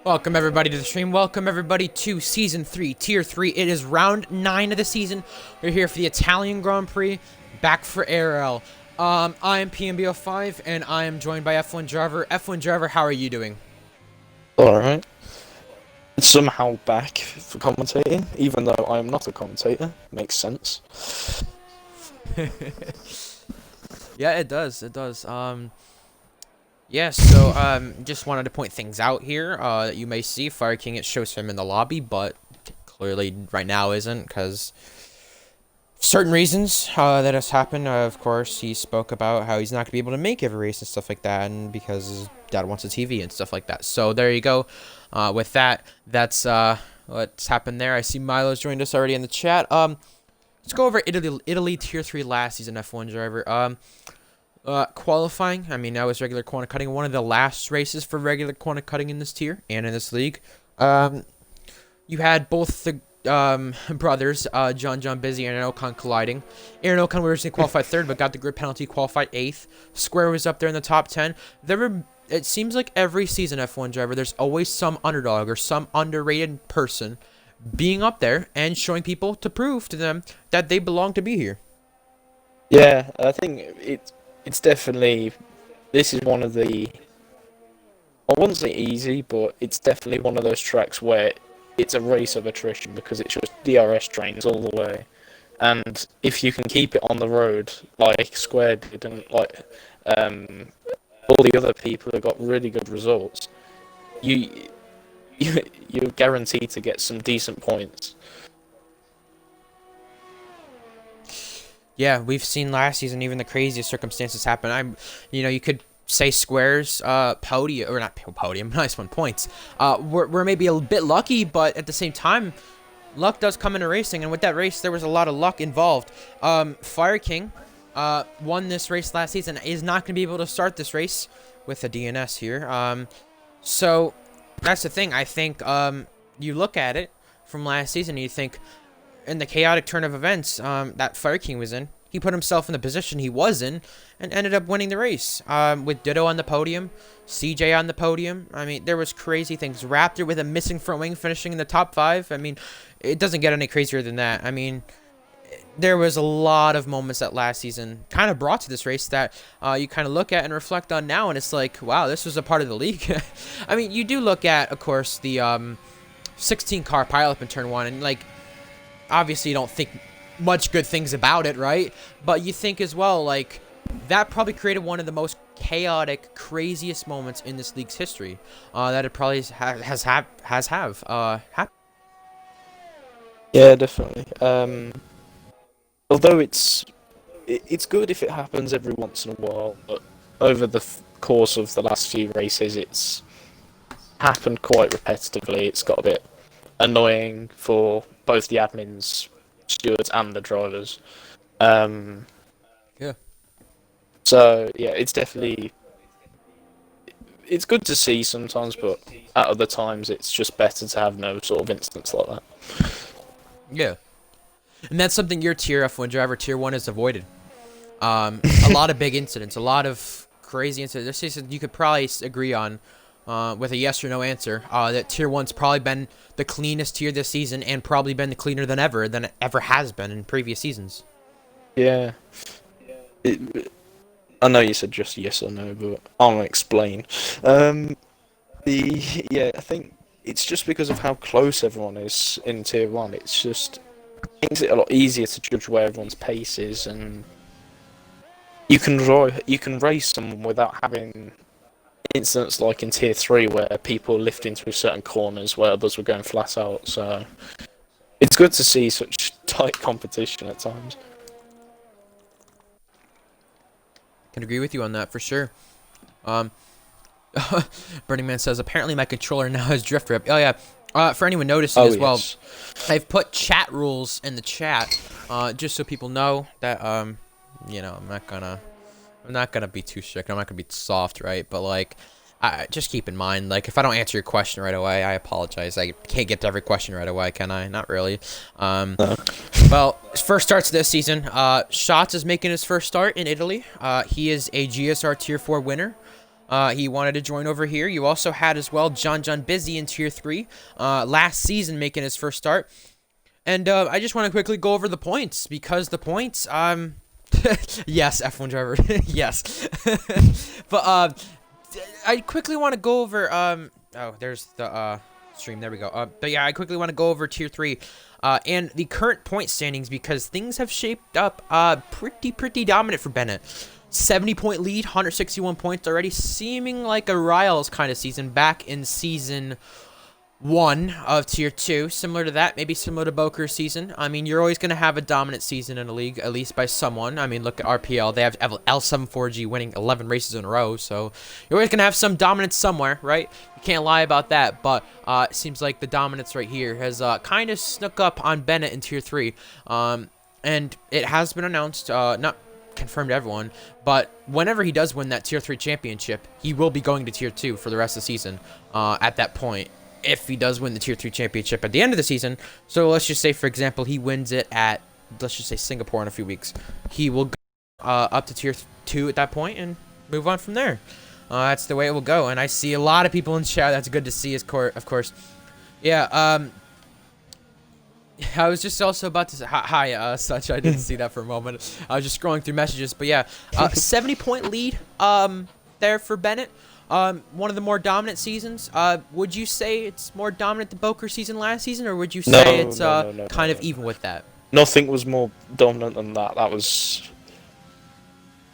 Welcome everybody to the stream. Welcome everybody to Season 3, Tier 3. It is round 9 of the season. We're here for the Italian Grand Prix, back for ARL. I am PMBO5, and I am joined by F1 Driver. F1 Driver, how are you doing? Alright. Somehow back for commentating, even though I am not a commentator. Makes sense. Yeah, it does. It does. Yeah, so, just wanted to point things out here. That you may see Fire King, it shows him in the lobby, but clearly right now isn't, because certain reasons that has happened. Of course, he spoke about how he's not going to be able to make every race and stuff like that, and because his dad wants a TV and stuff like that. So there you go. With that, that's what's happened there. I see Milo's joined us already in the chat. Let's go over Italy Tier 3 last season, F1 Driver. Qualifying, I mean, that was regular corner cutting. One of the last races for regular corner cutting in this tier and in this league. You had both the brothers, John Busy and Aaron Ocon colliding. Aaron Ocon was originally qualified 3rd, but got the grid penalty, qualified 8th. Square was up there in the top 10. It seems like every season, F1 Driver, there's always some underdog or some underrated person being up there and showing people to prove to them that they belong to be here. Yeah, I think it's definitely, this is one of the, I wouldn't say easy, but it's definitely one of those tracks where it's a race of attrition because it's just DRS trains all the way. And if you can keep it on the road like Square did and like all the other people who got really good results, you're guaranteed to get some decent points. Yeah, we've seen last season even the craziest circumstances happen. You could say Square's podium, or not podium, nice one, points. We're maybe a bit lucky, but at the same time, luck does come into racing, and with that race, there was a lot of luck involved. Fire King won this race last season, is not going to be able to start this race with a DNS here. So that's the thing. I think you look at it from last season, and you think, in the chaotic turn of events that Fire King was in, he put himself in the position he was in and ended up winning the race. With Ditto on the podium, CJ on the podium. I mean, there was crazy things. Raptor with a missing front wing finishing in the top 5. I mean, it doesn't get any crazier than that. I mean, there was a lot of moments that last season kind of brought to this race that you kind of look at and reflect on now, and it's like, wow, this was a part of the league. I mean, you do look at, of course, the 16-car pileup in Turn 1, and, like, obviously you don't think much good things about it, right? But you think as well, like, that probably created one of the most chaotic, craziest moments in this league's history that it probably has happened. Yeah, definitely. Although it's good if it happens every once in a while, but over the course of the last few races, it's happened quite repetitively. It's got a bit annoying for both the admins, stewards, and the drivers. Yeah. So yeah, it's definitely, it's good to see sometimes, but at other times it's just better to have no sort of instance like that. Yeah. And that's something your Tier F1 Driver Tier 1 has avoided. A lot of big incidents, a lot of crazy incidents. This season you could probably agree on, with a yes or no answer, that Tier 1's probably been the cleanest tier this season and probably been the cleaner than it ever has been in previous seasons. Yeah. I know you said just yes or no, but I'll explain. I think it's just because of how close everyone is in Tier 1. It's just makes it a lot easier to judge where everyone's pace is, and you can race someone without having incidents like in Tier 3 where people lifting through certain corners where others were going flat out. So it's good to see such tight competition at times. Can agree with you on that for sure. Burning Man says, apparently my controller now has drift rip. Oh yeah. For anyone noticing as well, yes. I've put chat rules in the chat, just so people know that I'm not gonna be too strict. I'm not gonna be soft, right? But like, just keep in mind, like, if I don't answer your question right away, I apologize. I can't get to every question right away, can I? Not really. No. Well, his first starts this season. Shots is making his first start in Italy. He is a GSR Tier 4 winner. He wanted to join over here. You also had as well John Busy in Tier 3, last season making his first start. And I just want to quickly go over the points, because the points, yes, F1 driver, yes. But I quickly want to go over, oh, there's the stream, there we go. But yeah, I quickly want to go over Tier 3 and the current point standings, because things have shaped up pretty dominant for Bennett. 70-point lead, 161 points already, seeming like a Riles kind of season back in season 1 of Tier 2, similar to that, maybe similar to Boker's season. I mean, you're always going to have a dominant season in a league, at least by someone. I mean, look at RPL. They have L74G winning 11 races in a row, so you're always going to have some dominance somewhere, right? You can't lie about that, but it seems like the dominance right here has kind of snuck up on Bennett in Tier 3, and it has been announced, not confirmed to everyone, but whenever he does win that Tier 3 championship, he will be going to Tier 2 for the rest of the season at that point, if he does win the Tier 3 championship at the end of the season. So let's just say, for example, he wins it at, let's just say, Singapore in a few weeks. He will go up to Tier 2 at that point and move on from there. That's the way it will go, and I see a lot of people in chat. That's good to see, of course. Yeah, I was just also about to say hi, Such. I didn't see that for a moment. I was just scrolling through messages, but yeah, 70-point lead there for Bennett. One of the more dominant seasons. Would you say it's more dominant than Boker's season last season, or would you say it's kind of even with that? Nothing was more dominant than that.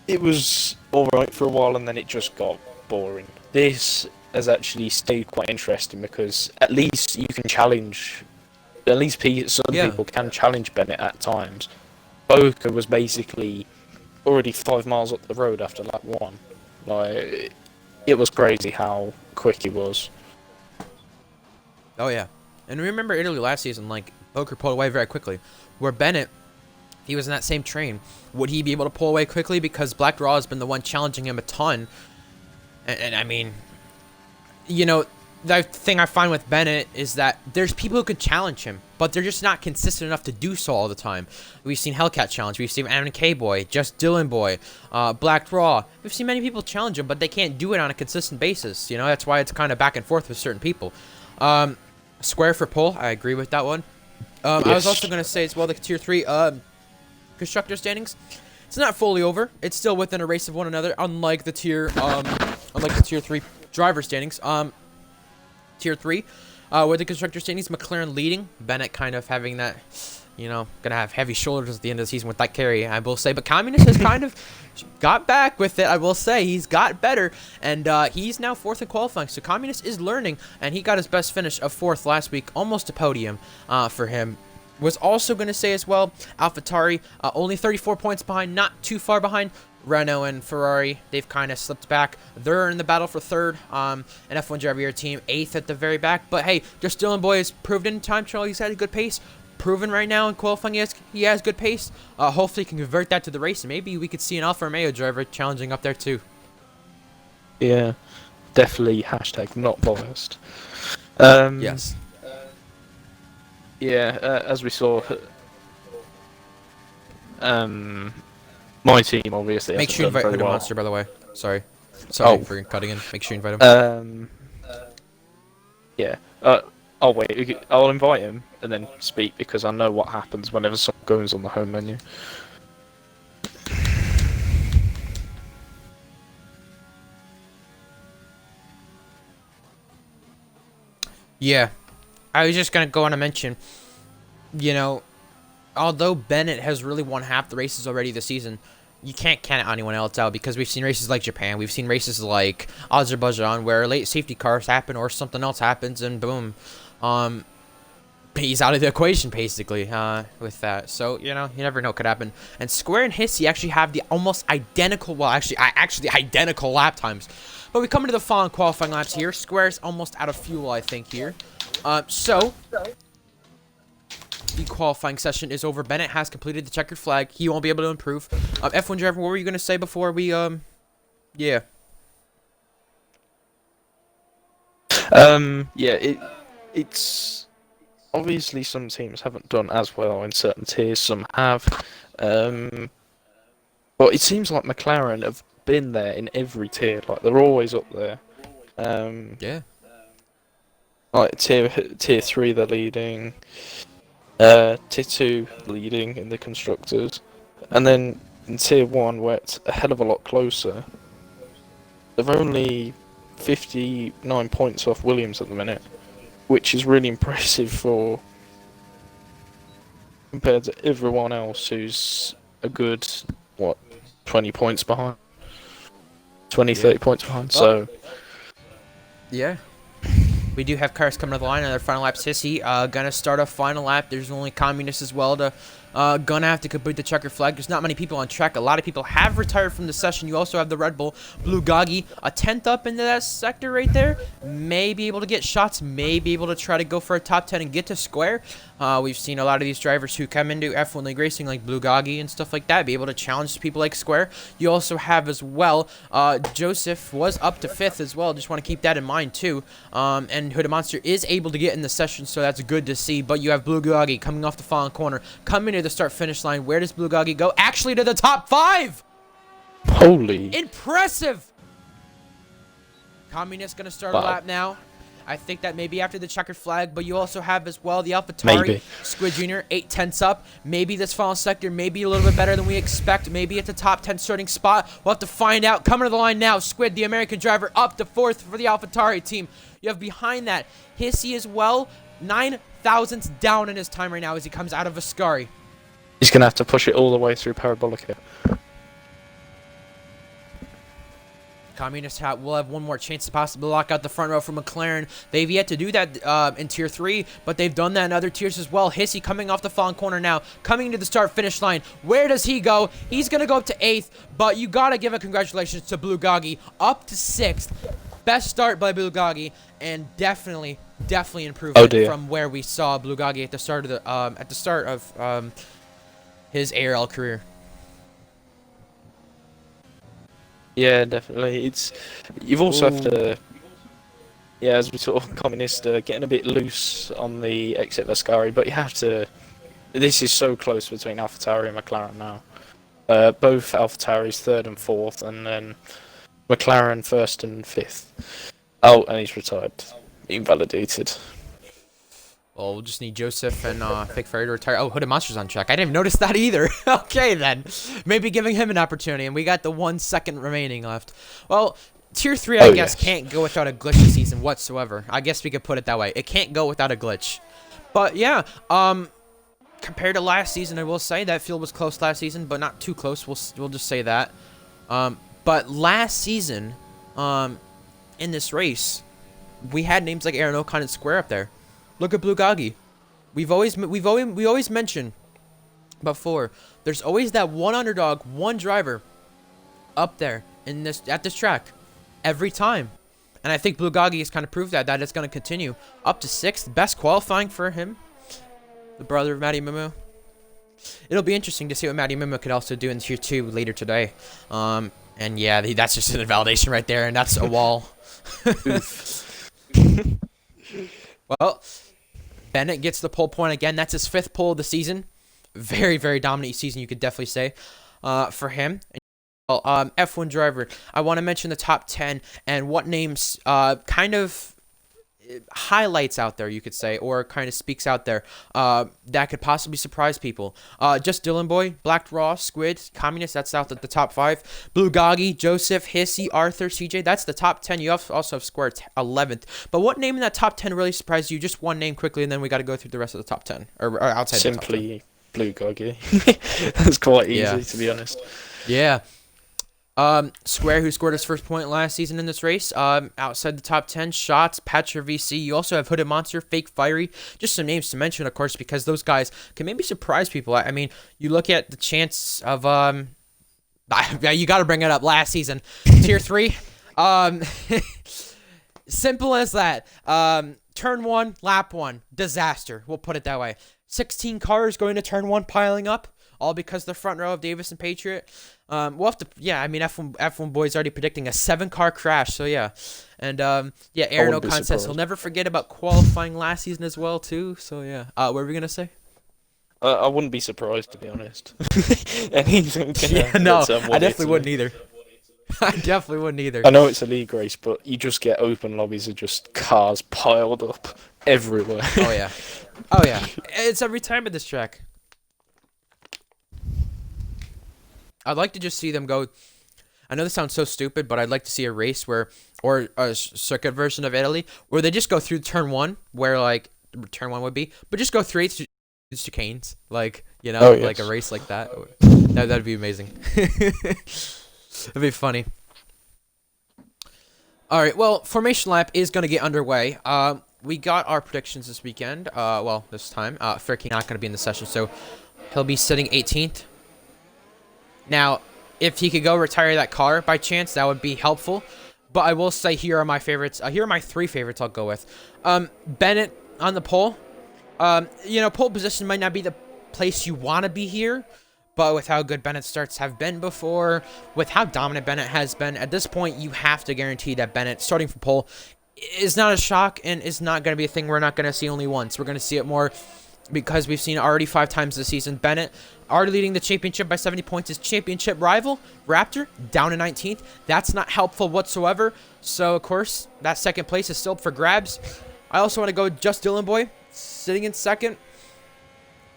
It was alright for a while, and then it just got boring. This has actually stayed quite interesting, because at least you can challenge. At least some people can challenge Bennett at times. Boker was basically already 5 miles up the road after lap 1. Like, it was crazy how quick he was. Oh yeah, and remember Italy last season, like, Boker pulled away very quickly, where Bennett, he was in that same train. Would he be able to pull away quickly, because Black Raw has been the one challenging him a ton? And I mean, you know, the thing I find with Bennett is that there's people who could challenge him, but they're just not consistent enough to do so all the time. We've seen Hellcat challenge, we've seen MK Boy, Just Dylan Boy, Black Raw. We've seen many people challenge him, but they can't do it on a consistent basis. You know, that's why it's kind of back and forth with certain people. Square for pole, I agree with that one. Yes. I was also going to say as well, the Tier 3 constructor standings. It's not fully over. It's still within a race of one another, unlike the Tier 3 driver standings. Tier 3, with the constructor standings, McLaren leading, Bennett kind of having that, you know, gonna have heavy shoulders at the end of the season with that carry, I will say. But Communist has kind of got back with it, I will say. He's got better, and he's now 4th in qualifying. So Communist is learning, and he got his best finish of 4th last week, almost a podium for him. Was also going to say as well, AlphaTauri, only 34 points behind, not too far behind. Renault and Ferrari, they've kind of slipped back. They're in the battle for 3rd. An F1 driver your team, 8th at the very back. But hey, just Dylan Boy has proved in time trial he's had a good pace. Proven right now in qualifying he has good pace. Hopefully he can convert that to the race, and maybe we could see an Alfa Romeo driver challenging up there too. Yeah, definitely hashtag not biased. Yes. Yeah, as we saw, my team obviously. Make sure you invite Hooded Monster, by the way. Sorry for cutting in. Make sure you invite him. Yeah. I'll wait. I'll invite him and then speak, because I know what happens whenever someone goes on the home menu. Yeah. I was just going to go on and mention, you know, although Bennett has really won half the races already this season, you can't count anyone else out, because we've seen races like Japan, we've seen races like Azerbaijan, where late safety cars happen or something else happens, and boom, he's out of the equation, basically, with that. So, you know, you never know what could happen. And Square and Hissy actually have the almost identical, well, actually identical lap times. But we come into the following qualifying laps here. Square's almost out of fuel, I think, here. So, the qualifying session is over. Bennett has completed the checkered flag. He won't be able to improve. F1 driver, what were you going to say before we, yeah. Yeah, it's obviously some teams haven't done as well in certain tiers, some have. But it seems like McLaren have been there in every tier. Like they're always up there. Yeah. Like tier 3, they're leading. Tier 2 leading in the constructors, and then in tier 1, where it's a hell of a lot closer, they're only 59 points off Williams at the minute, which is really impressive for compared to everyone else who's a good 20 points behind, 30 points behind. So yeah. We do have cars coming to the line on their final lap. Sissy gonna start a final lap. There's only Communist as well to gonna have to complete the checker flag. There's not many people on track. A lot of people have retired from the session. You also have the Red Bull Blue Goggy, a 10th up into that sector right there. May be able to get shots. May be able to try to go for a top 10 and get to square. We've seen a lot of these drivers who come into F1 League Racing like Blue Goggy and stuff like that be able to challenge people like Square. You also have as well, Joseph was up to 5th as well. Just want to keep that in mind too. And Hooded Monster is able to get in the session, so that's good to see. But you have Blue Goggy coming off the fallen corner, coming to the start-finish line. Where does Blue Goggy go? Actually to the top 5! holy Impressive! Communist gonna start a lap now. I think that maybe after the checkered flag, but you also have as well the AlphaTauri Squid Jr. 8/10 up. Maybe this final sector may be a little bit better than we expect. Maybe it's a top 10 starting spot. We'll have to find out. Coming to the line now, Squid, the American driver, up to 4th for the AlphaTauri team. You have behind that Hissy as well, 9 thousandths down in his time right now as he comes out of Ascari. He's gonna have to push it all the way through Parabolica. Communist will have one more chance to possibly lock out the front row for McLaren. They've yet to do that in Tier 3, but they've done that in other tiers as well. Hissy coming off the fallen corner now, coming to the start-finish line. Where does he go? He's going to go up to 8th, but you got to give a congratulations to Blue Goggy, up to 6th. Best start by Blue Goggy, and definitely improvement from where we saw Blue Goggy at the start of his ARL career. Yeah, definitely. You've also have to, yeah, as we sort of Communist, getting a bit loose on the exit of Ascari, but you have to. This is so close between AlphaTauri and McLaren now. Both AlphaTauri's 3rd and 4th, and then McLaren 1st and 5th. Oh, and he's retired, invalidated. Well, we'll just need Joseph and Fake Fairy to retire. Oh, Hooded Monster's on track. I didn't even notice that either. Okay, then. Maybe giving him an opportunity, and we got the 1 second remaining left. Well, Tier 3, I guess, can't go without a glitchy season whatsoever. I guess we could put it that way. It can't go without a glitch. But, yeah, compared to last season, I will say that field was close last season, but not too close. We'll just say that. But last season, in this race, we had names like ARL and Square up there. Look at Blue Goggy. We've always mentioned before. There's always that one underdog, one driver, up there at this track, every time. And I think Blue Goggy has kind of proved that it's going to continue up to 6th, best qualifying for him, the brother of Matty Mimo. It'll be interesting to see what Matty Mimo could also do in Tier 2 later today. And yeah, that's just an invalidation right there, and that's a wall. Well, Bennett gets the pole point again. That's his 5th pole of the season. Very, very dominant season, you could definitely say, for him. Well, F1 driver, I want to mention the top 10 and what names kind of highlights out there, you could say, or kind of speaks out there that could possibly surprise people. Just Dylan Boy, Black Raw, Squid, Communist, that's out at the top 5. Blue Goggy, Joseph, Hissy, Arthur, CJ, that's the top 10. You also have Square 11th. But what name in that top 10 really surprised you? Just one name quickly, and then we got to go through the rest of the top 10, or outside the top 10. Simply Blue Goggy. That's quite easy, to be honest. Yeah. Square, who scored his first point last season in this race, outside the top 10, Shots, Patcher VC. You also have Hooded Monster, Fake Fiery. Just some names to mention, of course, because those guys can maybe surprise people. I mean, you look at the chance of, you got to bring it up, last season. Tier 3, simple as that. Turn 1, lap 1, disaster. We'll put it that way. 16 cars going to turn 1, piling up. All because the front row of Davis and Patriot. We'll have to, yeah, I mean, F1 Boy's already predicting a 7-car crash, so yeah. And, yeah, Aaron O'Con says he'll never forget about qualifying last season as well, too, so yeah. What were we going to say? I wouldn't be surprised, to be honest. Anything can yeah, no, I definitely wouldn't either. I definitely wouldn't either. I know it's a league race, but you just get open lobbies of just cars piled up everywhere. Oh yeah. Oh yeah. It's every time at this track. I'd like to just see them go. I know this sounds so stupid, but I'd like to see a race or a circuit version of Italy, where they just go through turn one, where like turn one would be, but just go through chicanes, like Oh, yes. like a race like that. That'd be amazing. That'd be funny. All right, well, formation lap is gonna get underway. We got our predictions this weekend. Well, this time, Fairkey not gonna be in the session, so he'll be sitting 18th. Now, if he could go retire that car by chance, that would be helpful. But I will say here are my favorites. Here are my 3 favorites I'll go with. Bennett on the pole. Pole position might not be the place you want to be here. But with how good Bennett's starts have been before, with how dominant Bennett has been, at this point, you have to guarantee that Bennett starting from pole is not a shock and is not going to be a thing we're not going to see only once. We're going to see it more because we've seen already 5 times this season. Bennett already leading the championship by 70 points. His championship rival, Raptor, down to 19th. That's not helpful whatsoever. So, of course, that second place is still up for grabs. I also want to go Just Dylan Boy, sitting in second.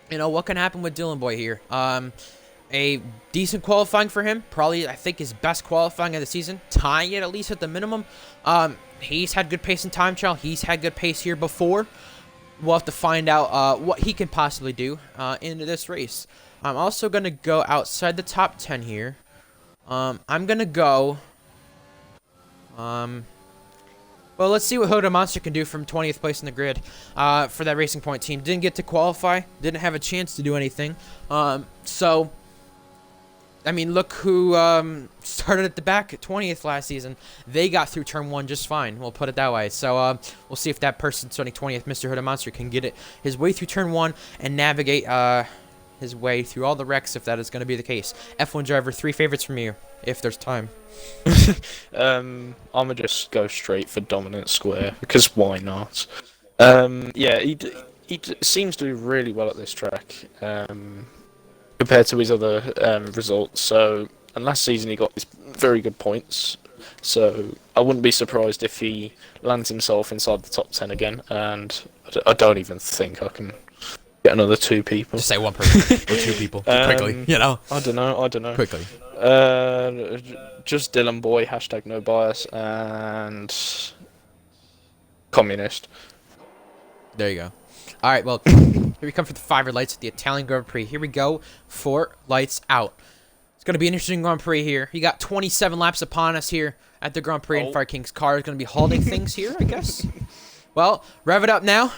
What can happen with Dylan Boy here? A decent qualifying for him. Probably, I think, his best qualifying of the season. Tying it at least at the minimum. He's had good pace in time trial. He's had good pace here before. We'll have to find out what he can possibly do into this race. I'm also going to go outside the top 10 here. I'm going to go... Well, let's see what Hoda Monster can do from 20th place in the grid for that Racing Point team. Didn't get to qualify. Didn't have a chance to do anything. So, I mean, look who started at the back at 20th last season. They got through turn 1 just fine. We'll put it that way. So, we'll see if that person starting 20th, Mr. Hoda Monster, can get his way through turn 1 and navigate his way through all the wrecks if that is going to be the case. F1 driver, 3 favorites from you, if there's time. I'm gonna just go straight for dominant square because why not? Yeah, he seems to do really well at this track compared to his other results. So, and last season he got these very good points. So I wouldn't be surprised if he lands himself inside the top 10 again. And I don't even think I can get another 2 people. Just say 1 person or 2 people quickly. I don't know. Quickly. Just Dylan Boy, hashtag no bias, and communist. There you go. All right, well, here we come for the 5 red lights at the Italian Grand Prix. Here we go for lights out. It's going to be an interesting Grand Prix here. You got 27 laps upon us here at the Grand Prix, and Fire King's car is going to be holding things here, I guess. Well, rev it up now.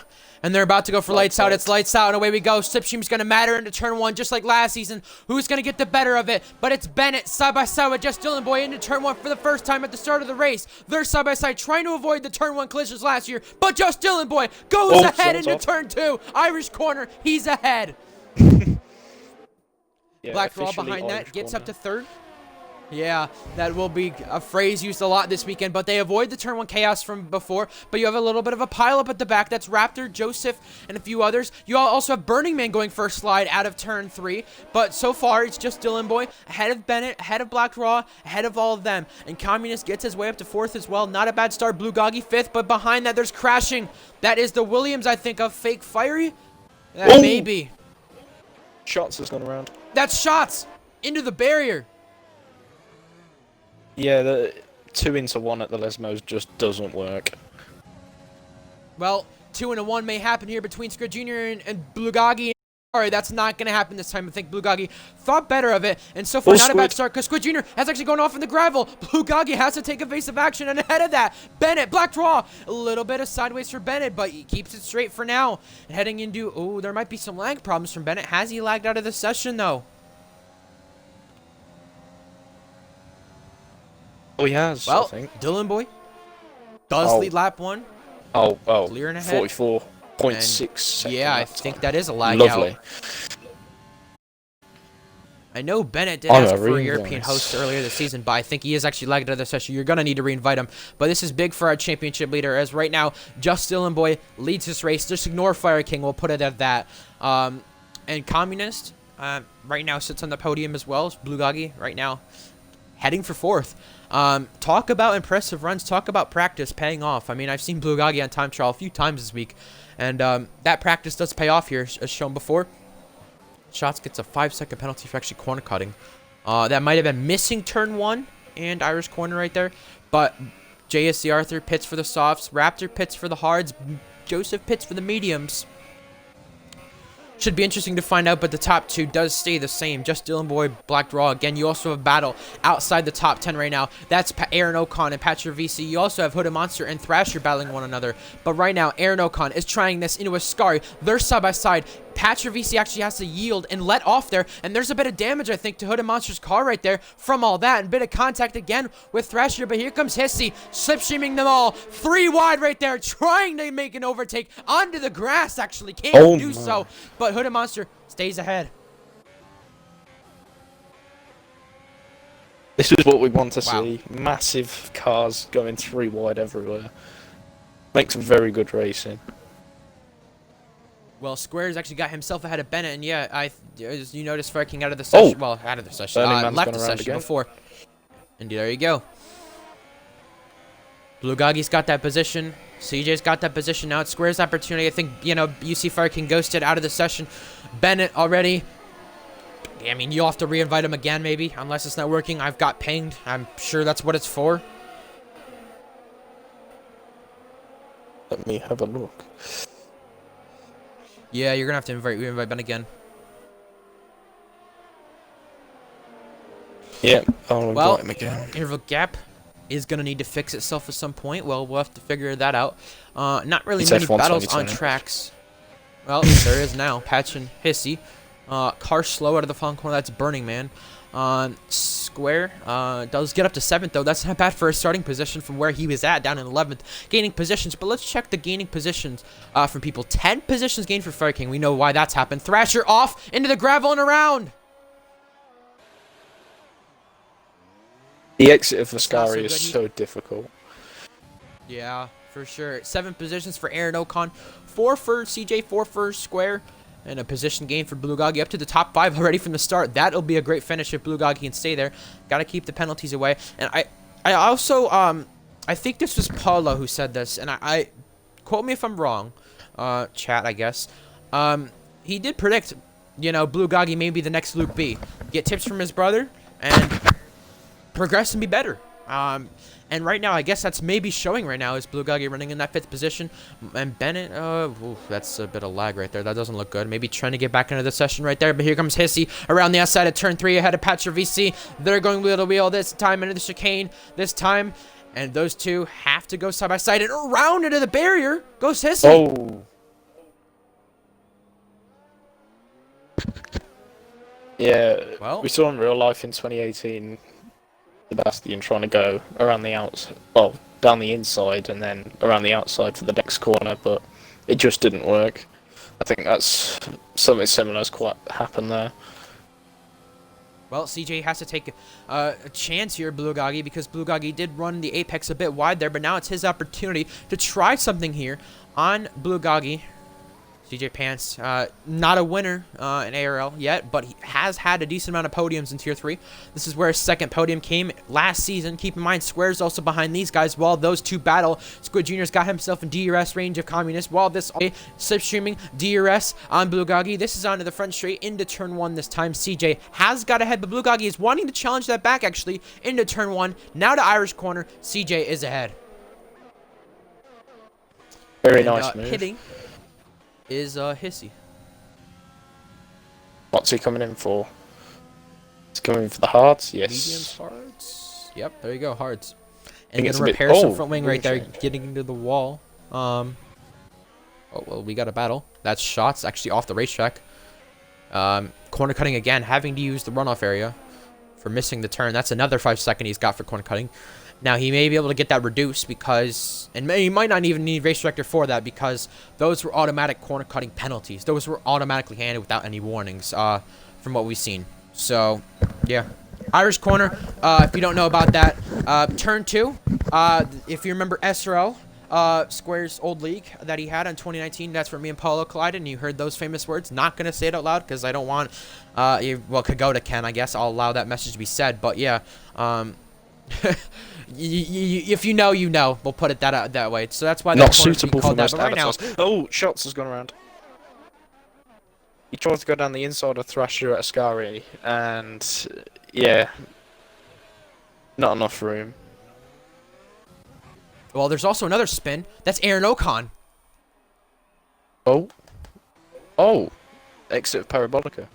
And they're about to go for lights out. It's lights out, and away we go. Slipstream's going to matter into turn 1, just like last season. Who's going to get the better of it? But it's Bennett side by side with Just Dylan Boy into turn 1 for the first time at the start of the race. They're side by side trying to avoid the turn 1 collisions last year. But Just Dylan Boy goes ahead into turn 2. Irish corner, he's ahead. Yeah, Black Raw behind Irish that gets corner. up to 3rd. Yeah, that will be a phrase used a lot this weekend, but they avoid the turn 1 chaos from before. But you have a little bit of a pileup at the back. That's Raptor, Joseph, and a few others. You also have Burning Man going for a slide out of turn 3. But so far, it's just Dylan Boy ahead of Bennett, ahead of Black Raw, ahead of all of them. And Communist gets his way up to 4th as well. Not a bad start. Blue Goggy 5th, but behind that, there's Crashing. That is the Williams, I think, of Fake Fiery. That may be. Shots has gone around. That's Shots into the barrier. Yeah, the 2 into 1 at the Lesmos just doesn't work. Well, 2 into 1 may happen here between Squid Jr. and Blugagi. Sorry, that's not going to happen this time. I think Blugagi thought better of it. And so far, not a bad start because Squid Jr. has actually gone off in the gravel. Blugagi has to take evasive action. And ahead of that, Bennett, Black Draw. A little bit of sideways for Bennett, but he keeps it straight for now. And heading into, oh, there might be some lag problems from Bennett. Has he lagged out of the session, though? Oh, he has, Well, I think. Dylan Boy does lead lap 1. Oh, Clearing ahead. 44.6 seconds. Yeah, I think that is a lag Lovely. out. I know Bennett did ask for a European host earlier this season, but I think he is actually lagged out of the session. You're going to need to reinvite him. But this is big for our championship leader, as right now, Just Dylan Boy leads this race. Just ignore Fire King. We'll put it at that. And Communist right now sits on the podium as well as Blugagi right now. heading for fourth. Talk about impressive runs. Talk about practice paying off. I mean, I've seen Bulgogi on time trial a few times this week, and that practice does pay off here, as shown before. Shots gets a 5-second penalty for actually corner cutting. That might have been missing turn 1 and Irish corner right there, but JSC Arthur pits for the softs, Raptor pits for the hards, Joseph pits for the mediums. Should be interesting to find out, but the top 2 does stay the same. Just Dylan Boy, Black Draw. Again, you also have a battle outside the top 10 right now. That's Aaron Ocon and Patrick VC. You also have Hooded Monster and Thrasher battling one another. But right now, Aaron Ocon is trying this into a Scary. They're side by side. Patrick VC actually has to yield and let off there. And there's a bit of damage, I think, to Hooded Monster's car right there from all that. And a bit of contact again with Thrasher. But here comes Hissy, slipstreaming them all. 3 wide right there, trying to make an overtake onto the grass, actually. Can't do so. But Hooded Monster stays ahead. This is what we want to see. Massive cars going 3 wide everywhere. Makes very good racing. Well, Squares actually got himself ahead of Bennett, and yeah, you noticed Farking out of the session. Well, out of the session. Left the session before. And there you go. Bulgogi's got that position. CJ's got that position. Now it's Square's opportunity. I think, UC Farking ghosted out of the session. Bennett already. I mean, you'll have to reinvite him again, maybe, unless it's not working. I've got pinged. I'm sure that's what it's for. Let me have a look. Yeah, you're gonna have to reinvite Ben again. Yeah, I'll invite him again. Interval gap is gonna need to fix itself at some point. Well, we'll have to figure that out. Not really many battles on tracks. Well, there is now. Patch and Hissy. Car slow out of the front corner. That's Burning Man. Square does get up to 7th, though. That's not bad for a starting position from where he was at, down in 11th. Gaining positions, but let's check the gaining positions from people. 10 positions gained for Fire King. We know why that's happened. Thrasher off into the gravel and around. The exit of Vascari is so difficult. Yeah, for sure. 7 positions for Aaron Ocon. 4 for CJ, 4 for Square. And a position gain for Bulgogi up to the top 5 already from the start. That'll be a great finish if Bulgogi can stay there. Got to keep the penalties away. And I also, I think this was Paulo who said this. And I quote me if I'm wrong, chat, I guess. He did predict, Bulgogi may be the next Luke B. Get tips from his brother and progress and be better. And right now, I guess that's maybe showing right now is Bulgogi running in that 5th position. And Bennett, that's a bit of lag right there. That doesn't look good. Maybe trying to get back into the session right there. But here comes Hissy around the outside of turn 3 ahead of Patcher VC. They're going wheel to wheel this time into the chicane this time. And those two have to go side by side. And around into the barrier goes Hissy. Oh. Yeah, well, we saw in real life in 2018. Sebastian trying to go around the outside, well, down the inside and then around the outside for the next corner, but it just didn't work. I think that's something similar has quite happened there. Well, CJ has to take a chance here, Bulgogi, because Bulgogi did run the apex a bit wide there, but now it's his opportunity to try something here on Bulgogi. CJ Pants, not a winner in ARL yet, but he has had a decent amount of podiums in Tier 3. This is where his 2nd podium came last season. Keep in mind, Square's also behind these guys. While those two battle, Squid Jr.'s got himself in DRS range of Communist. While this slipstreaming DRS on Bulgogi. This is onto the front straight into turn 1 this time. CJ has got ahead, but Bulgogi is wanting to challenge that back, actually, into turn 1. Now to Irish corner. CJ is ahead. Very nice move. Hitting is Hissy. What's he coming in for? He's coming in for the hards? Yes. Mediums, hards. Yep, there you go, hards. And gonna repair some front wing right there, getting into the wall. Oh, well, we got a battle. That's shots actually off the racetrack. Corner cutting again, having to use the runoff area for missing the turn. That's another 5 second he's got for corner cutting. Now, he may be able to get that reduced because, and he might not even need race director for that because those were automatic corner cutting penalties. Those were automatically handed without any warnings from what we've seen. So, yeah. Irish corner, if you don't know about that, turn 2, if you remember SRL, Square's old league that he had in 2019. That's where me and Paulo collided, and you heard those famous words. Not gonna say it out loud because I don't want, well, Kagoda can, I guess. I'll allow that message to be said, but yeah, if you know, you know. We'll put it that way. So that's why Not that corner's being suitable for called that. most But right now, avatars. Oh, shots has gone around. He tried to go down the inside of Thrasher at Ascari, and yeah, not enough room. well, there's also another spin. That's Aaron Ocon. Oh, oh, exit of Parabolica.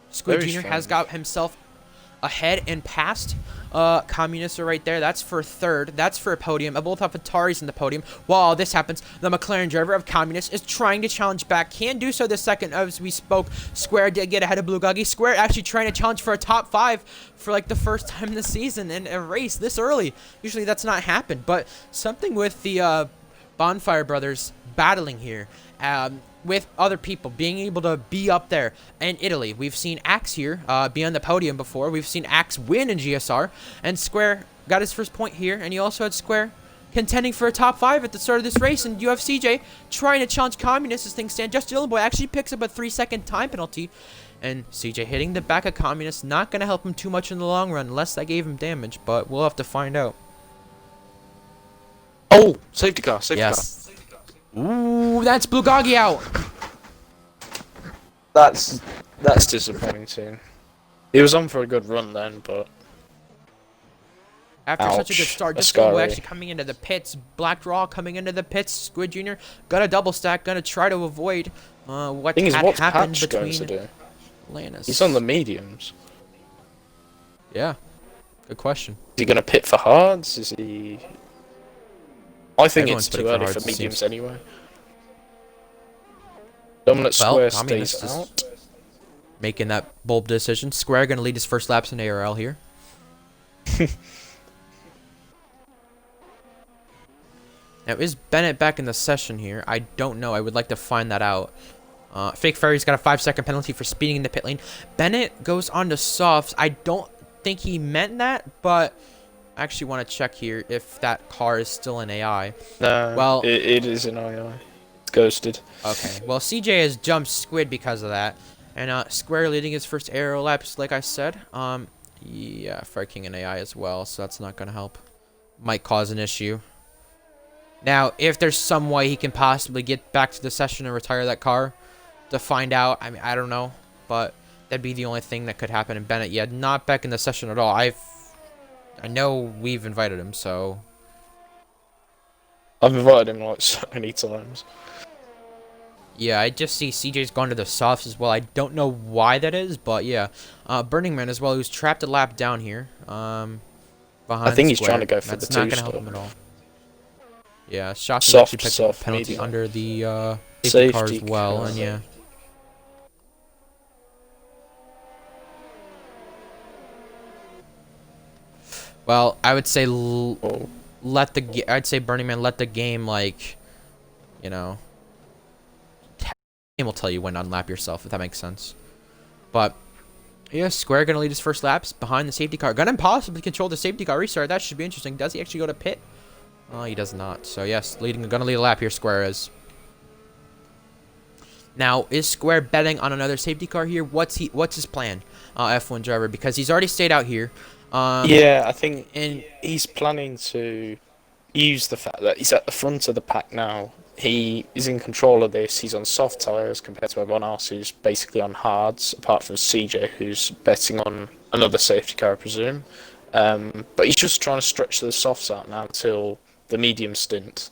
Squid Very Jr. has strange. got himself ahead and past. Communists are right there. That's for third. That's for a podium. Both have Ataris in the podium. While this happens, the McLaren driver of Communist is trying to challenge back. Can do so the second as we spoke. Square did get ahead of Blue Guggy. Square actually trying to challenge for a top 5 for like the first time in the season in a race this early. Usually that's not happened. But something with the Bonfire Brothers battling here. With other people being able to be up there in Italy. We've seen Axe here be on the podium before. We've seen Axe win in GSR, and Square got his first point here, and you also had Square contending for a top 5 at the start of this race, and you have CJ trying to challenge Communist as things stand. Just Boy actually picks up a 3-second time penalty, and CJ hitting the back of Communist, not going to help him too much in the long run unless that gave him damage, but we'll have to find out. Oh, safety car, safety car. Yes. Ooh, that's Bulgogi out. That's disappointing. He was on for a good run then, but After such a good ouch. start, just Ascari. actually coming into the pits. Black Draw coming into the pits. Squid Jr. Gonna double stack, gonna try to avoid what thing is, had what's happened Patch going to between do? Lannis. He's on the mediums. Yeah, good question. Is he going to pit for hards? Is he? I think Everyone's it's too pitting for early hards, for it mediums seems. anyway. Dominant Well, Square Communist stays is out. making that bold decision. Square gonna lead his first laps in ARL here. Now, is Bennett back in the session here? I don't know. I would like to find that out. Fake Fairy's got a 5-second penalty for speeding in the pit lane. Bennett goes on to softs. I don't think he meant that, but I actually want to check here if that car is still in AI. No, Well, it is an II. It's ghosted. okay. Well, CJ has jumped Squid because of that, and Square leading his first aero laps, like I said. Yeah, Fire in AI as well, so that's not gonna help. Might cause an issue. Now, if there's some way he can possibly get back to the session and retire that car, to find out, I mean, I don't know, but that'd be the only thing that could happen in Bennett. Yeah, not back in the session at all. I know we've invited him, so I've invited him like so many times. yeah, I just see CJ's gone to the softs as well. I don't know why that is, but yeah. Burning Man as well, who's trapped a lap down here. Behind I think he's Square. trying to go for That's the not two gonna help stop. him at all. Yeah, Shots Soft, actually picked up a soft, penalty medium. under the safety car as Safety well, car. and yeah. Well, I would say Oh. I'd say Burning Man let the game, like, you know, game will tell you when to unlap yourself, if that makes sense. But yeah, Square gonna lead his first laps behind the safety car. Gonna possibly control the safety car restart. That should be interesting. Does he actually go to pit? Oh, he does not. So yes, gonna lead a lap here. Square is. Now, is Square betting on another safety car here? What's his plan, F1 driver? Because he's already stayed out here. Yeah, I think And he's planning to use the fact that he's at the front of the pack now. He is in control of this. He's on soft tyres compared to everyone else who's basically on hards, apart from CJ, who's betting on another safety car, I presume. But he's just trying to stretch the softs out now until the medium stint.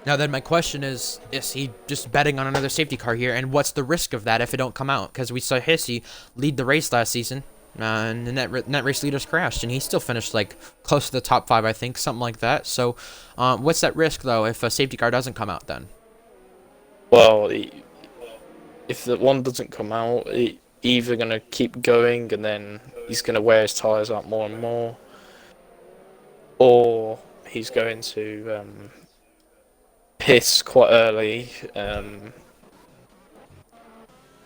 now then my question is he just betting on another safety car here? And what's the risk of that if it don't come out? Because we saw Hissy lead the race last season. And the net race leaders crashed, and he still finished like close to the top 5, I think, something like that. So, what's that risk though if a safety car doesn't come out then? Well, if the one doesn't come out, he's either going to keep going and then he's going to wear his tyres out more and more, or he's going to piss quite early and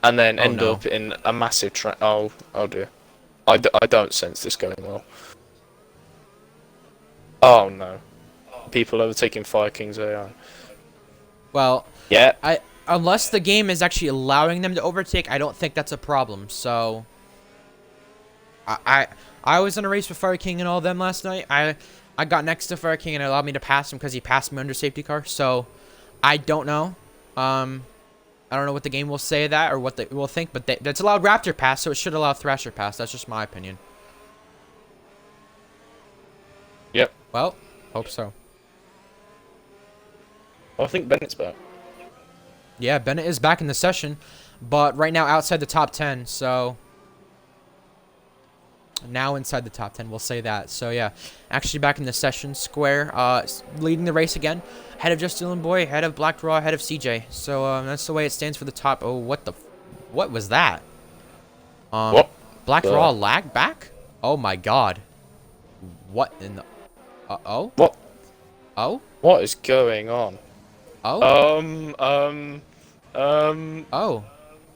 then end up in a massive oh dear. I don't sense this going well. Oh no. People overtaking Fire King's AI. Well, Yeah. unless the game is actually allowing them to overtake, I don't think that's a problem. So, I was in a race with Fire King and all of them last night. I got next to Fire King and it allowed me to pass him because he passed me under safety car. So, I don't know. I don't know what the game will say that or what they will think, but that's allowed Raptor pass, so it should allow Thrasher pass. That's just my opinion. Yep. Well, hope so. I think Bennett's back. Yeah, Bennett is back in the session, but right now outside the top 10, so... Now inside the top 10, we'll say that. So, yeah, actually back in the session. Square, leading the race again. Ahead of Just Dylan Boy, ahead of Black Raw, ahead of CJ. So, that's the way it stands for the top. Oh, what was that? What? Black Raw lag back? Oh, my God. What in the... oh? What? Oh? What is going on? Oh? Oh.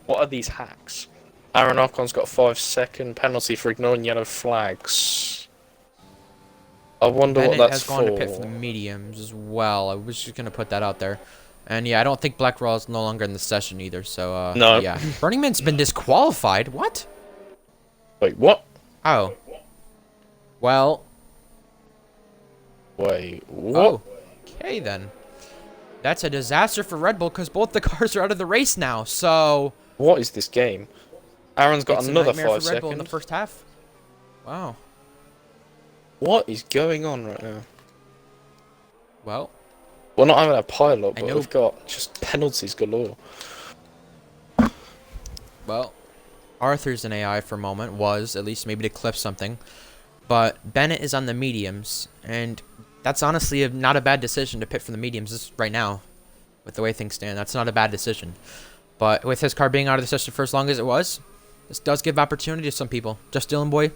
What are these hacks? Aaron Ocon's got a 5-second penalty for ignoring yellow flags. I wonder Bennett what that's has gone for. to pit for the mediums as well. I was just going to put that out there. And yeah, I don't think Black Raw is no longer in the session either. So, no. Yeah. Burning Man's been disqualified. What? Wait, what? Oh. Well. Wait, what? Oh. Okay, then. That's a disaster for Red Bull because both the cars are out of the race now. So. What is this game? Aaron's got it's another a nightmare 5 for Red Bull in the seconds. first half. Wow. What is going on right now? Well. We're not having a pilot, but know. we've got just penalties galore. Well, Arthur's an AI for a moment, was, at least maybe to clip something. But Bennett is on the mediums, and that's honestly not a bad decision to pit for the mediums right now. With the way things stand, that's not a bad decision. But with his car being out of the session for as long as it was, this does give opportunity to some people. Just Dylan Boy,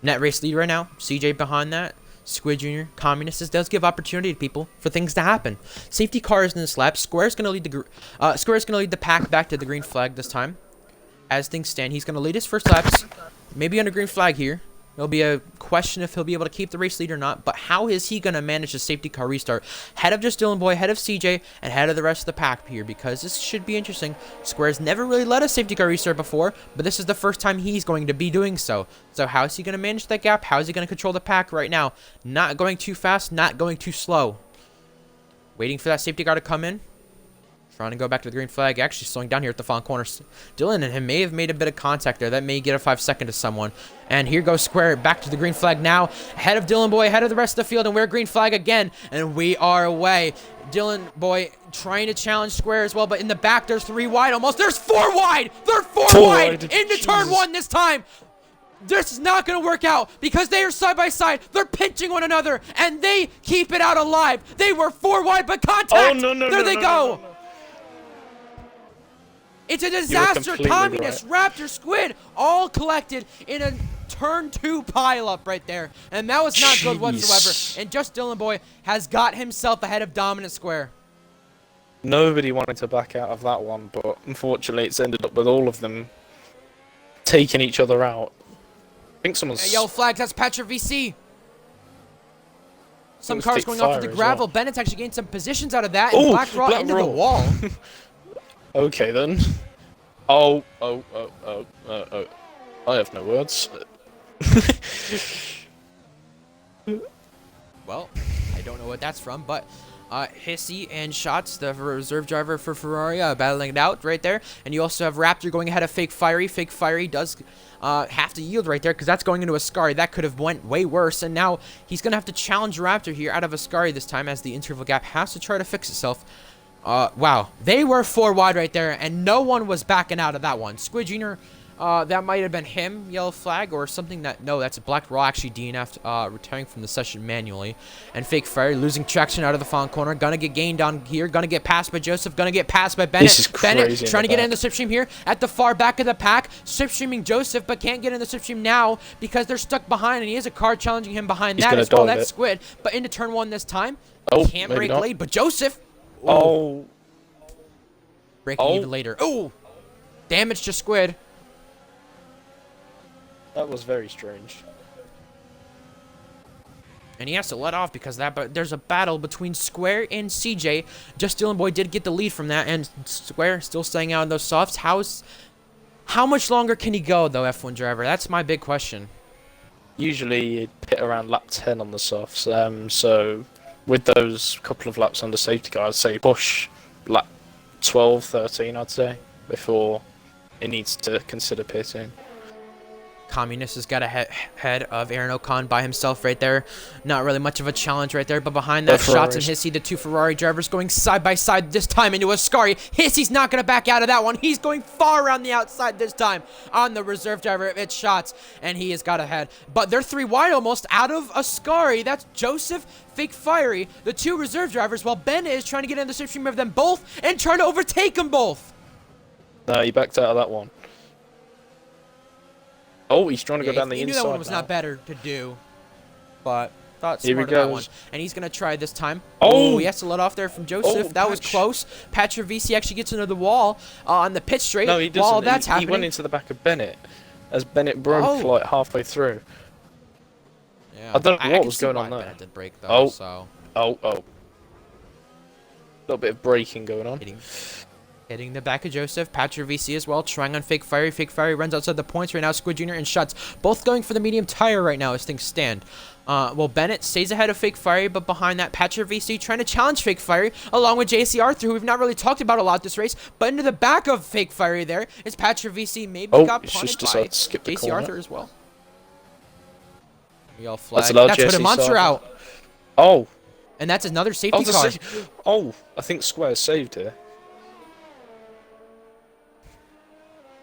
net race lead right now. CJ behind that. Squid Jr., Communist. This does give opportunity to people for things to happen. Safety cars in this lap. Square's gonna lead the pack back to the green flag this time. As things stand, he's gonna lead his first laps. Maybe on a green flag here. It'll be a question if he'll be able to keep the race lead or not. But how is he gonna manage the safety car restart? Head of Just Dylan Boy, head of CJ, and head of the rest of the pack here, because this should be interesting. Square's never really let a safety car restart before, but this is the first time he's going to be doing so. So how is he gonna manage that gap? How is he gonna control the pack right now? Not going too fast, not going too slow. Waiting for that safety car to come in. Trying to go back to the green flag. Actually slowing down here at the final corner. Dylan and him may have made a bit of contact there. That may get a 5-second to someone. And here goes Square back to the green flag now. Ahead of Dylan Boy, ahead of the rest of the field. And we're green flag again. And we are away. Dylan Boy trying to challenge Square as well. But in the back, there's 3 wide almost. There's 4 wide. They're 4 wide into turn 1 this time. This is not going to work out because they are side by side. They're pinching one another. And they keep it out alive. They were 4 wide, but contact. Oh, no, there they go. No. It's a disaster. Communist, right. Raptor, Squid, all collected in a turn 2 pileup right there. And that was not good whatsoever. And Just Dylan Boy has got himself ahead of Dominant Square. Nobody wanted to back out of that one, but unfortunately it's ended up with all of them taking each other out. I think someone's... Yellow flags, that's Patra VC. Some cars going off to the gravel. Well. Bennett's actually gained some positions out of that. And Black Raw into the wall. Okay then. Oh. I have no words. Well, I don't know what that's from, but Hissy and Shots, the reserve driver for Ferrari, battling it out right there. And you also have Raptor going ahead of Fake Fiery. Fake Fiery does have to yield right there because that's going into Ascari. That could have went way worse. And now he's going to have to challenge Raptor here out of Ascari this time as the interval gap has to try to fix itself. Wow. They were 4 wide right there, and no one was backing out of that one. Squid Jr., that might have been him, yellow flag, or something that... No, that's a Black Raw actually DNF'd, retiring from the session manually. And Fake Fire losing traction out of the final corner. Gonna get gained on here. Gonna get passed by Joseph. Gonna get passed by Bennett. This is crazy. Bennett trying to get in the slipstream here at the far back of the pack. Slipstreaming Joseph, but can't get in the slipstream now because they're stuck behind, and he has a car challenging him behind that as well. That's Squid. But into turn 1 this time. Oh, can't break late, but Joseph... Ooh. Oh. Breaking even later. Ooh! Damage to Squid. That was very strange. And he has to let off because of that, but there's a battle between Square and CJ. Just Dylan Boy did get the lead from that, and Square still staying out in those softs. How much longer can he go, though, F1 driver? That's my big question. Usually you'd hit around lap 10 on the softs, so with those couple of laps under safety car, I'd say push lap 12, 13, I'd say, before it needs to consider pitting. Communist has got ahead of Aaron Ocon by himself right there. Not really much of a challenge right there, but behind that, Shots and Hissy, the two Ferrari drivers, going side by side this time into Ascari. Hissy's not going to back out of that one. He's going far around the outside this time on the reserve driver. It's Shots, and he has got ahead. But they're 3 wide almost out of Ascari. That's Joseph, Fake Fiery, the 2 reserve drivers, while Bennett is trying to get in the slipstream of them both and trying to overtake them both. No, he backed out of that one. Oh, he's trying to go down the inside. He knew that one was now. not better to do, but thought Here smart he of that one. goes. And he's going to try this time. Oh! He has to let off there from Joseph. Oh, that was close. Patravisi actually gets into the wall on the pit straight. No, he doesn't. While that's happening. He went into the back of Bennett as Bennett broke like halfway through. Yeah. I don't know what was see going why on there. Bennett did break, though, Oh. so. Oh. A little bit of braking going on. Hitting the back of Joseph. Patravisi as well, trying on Fake Fiery. Fake Fiery runs outside the points right now. Squid Jr. and Shots both going for the medium tire right now as things stand. Well, Bennett stays ahead of Fake Fiery, but behind that, Patravisi trying to challenge Fake Fiery, along with JC Arthur, who we've not really talked about a lot this race. But into the back of Fake Fiery there is Patravisi. Maybe got punted by to skip the JC corner. Arthur as well. We all flag. That's allowed That's put a JC monster out. Oh. And that's another safety car. Oh, I think Square saved here.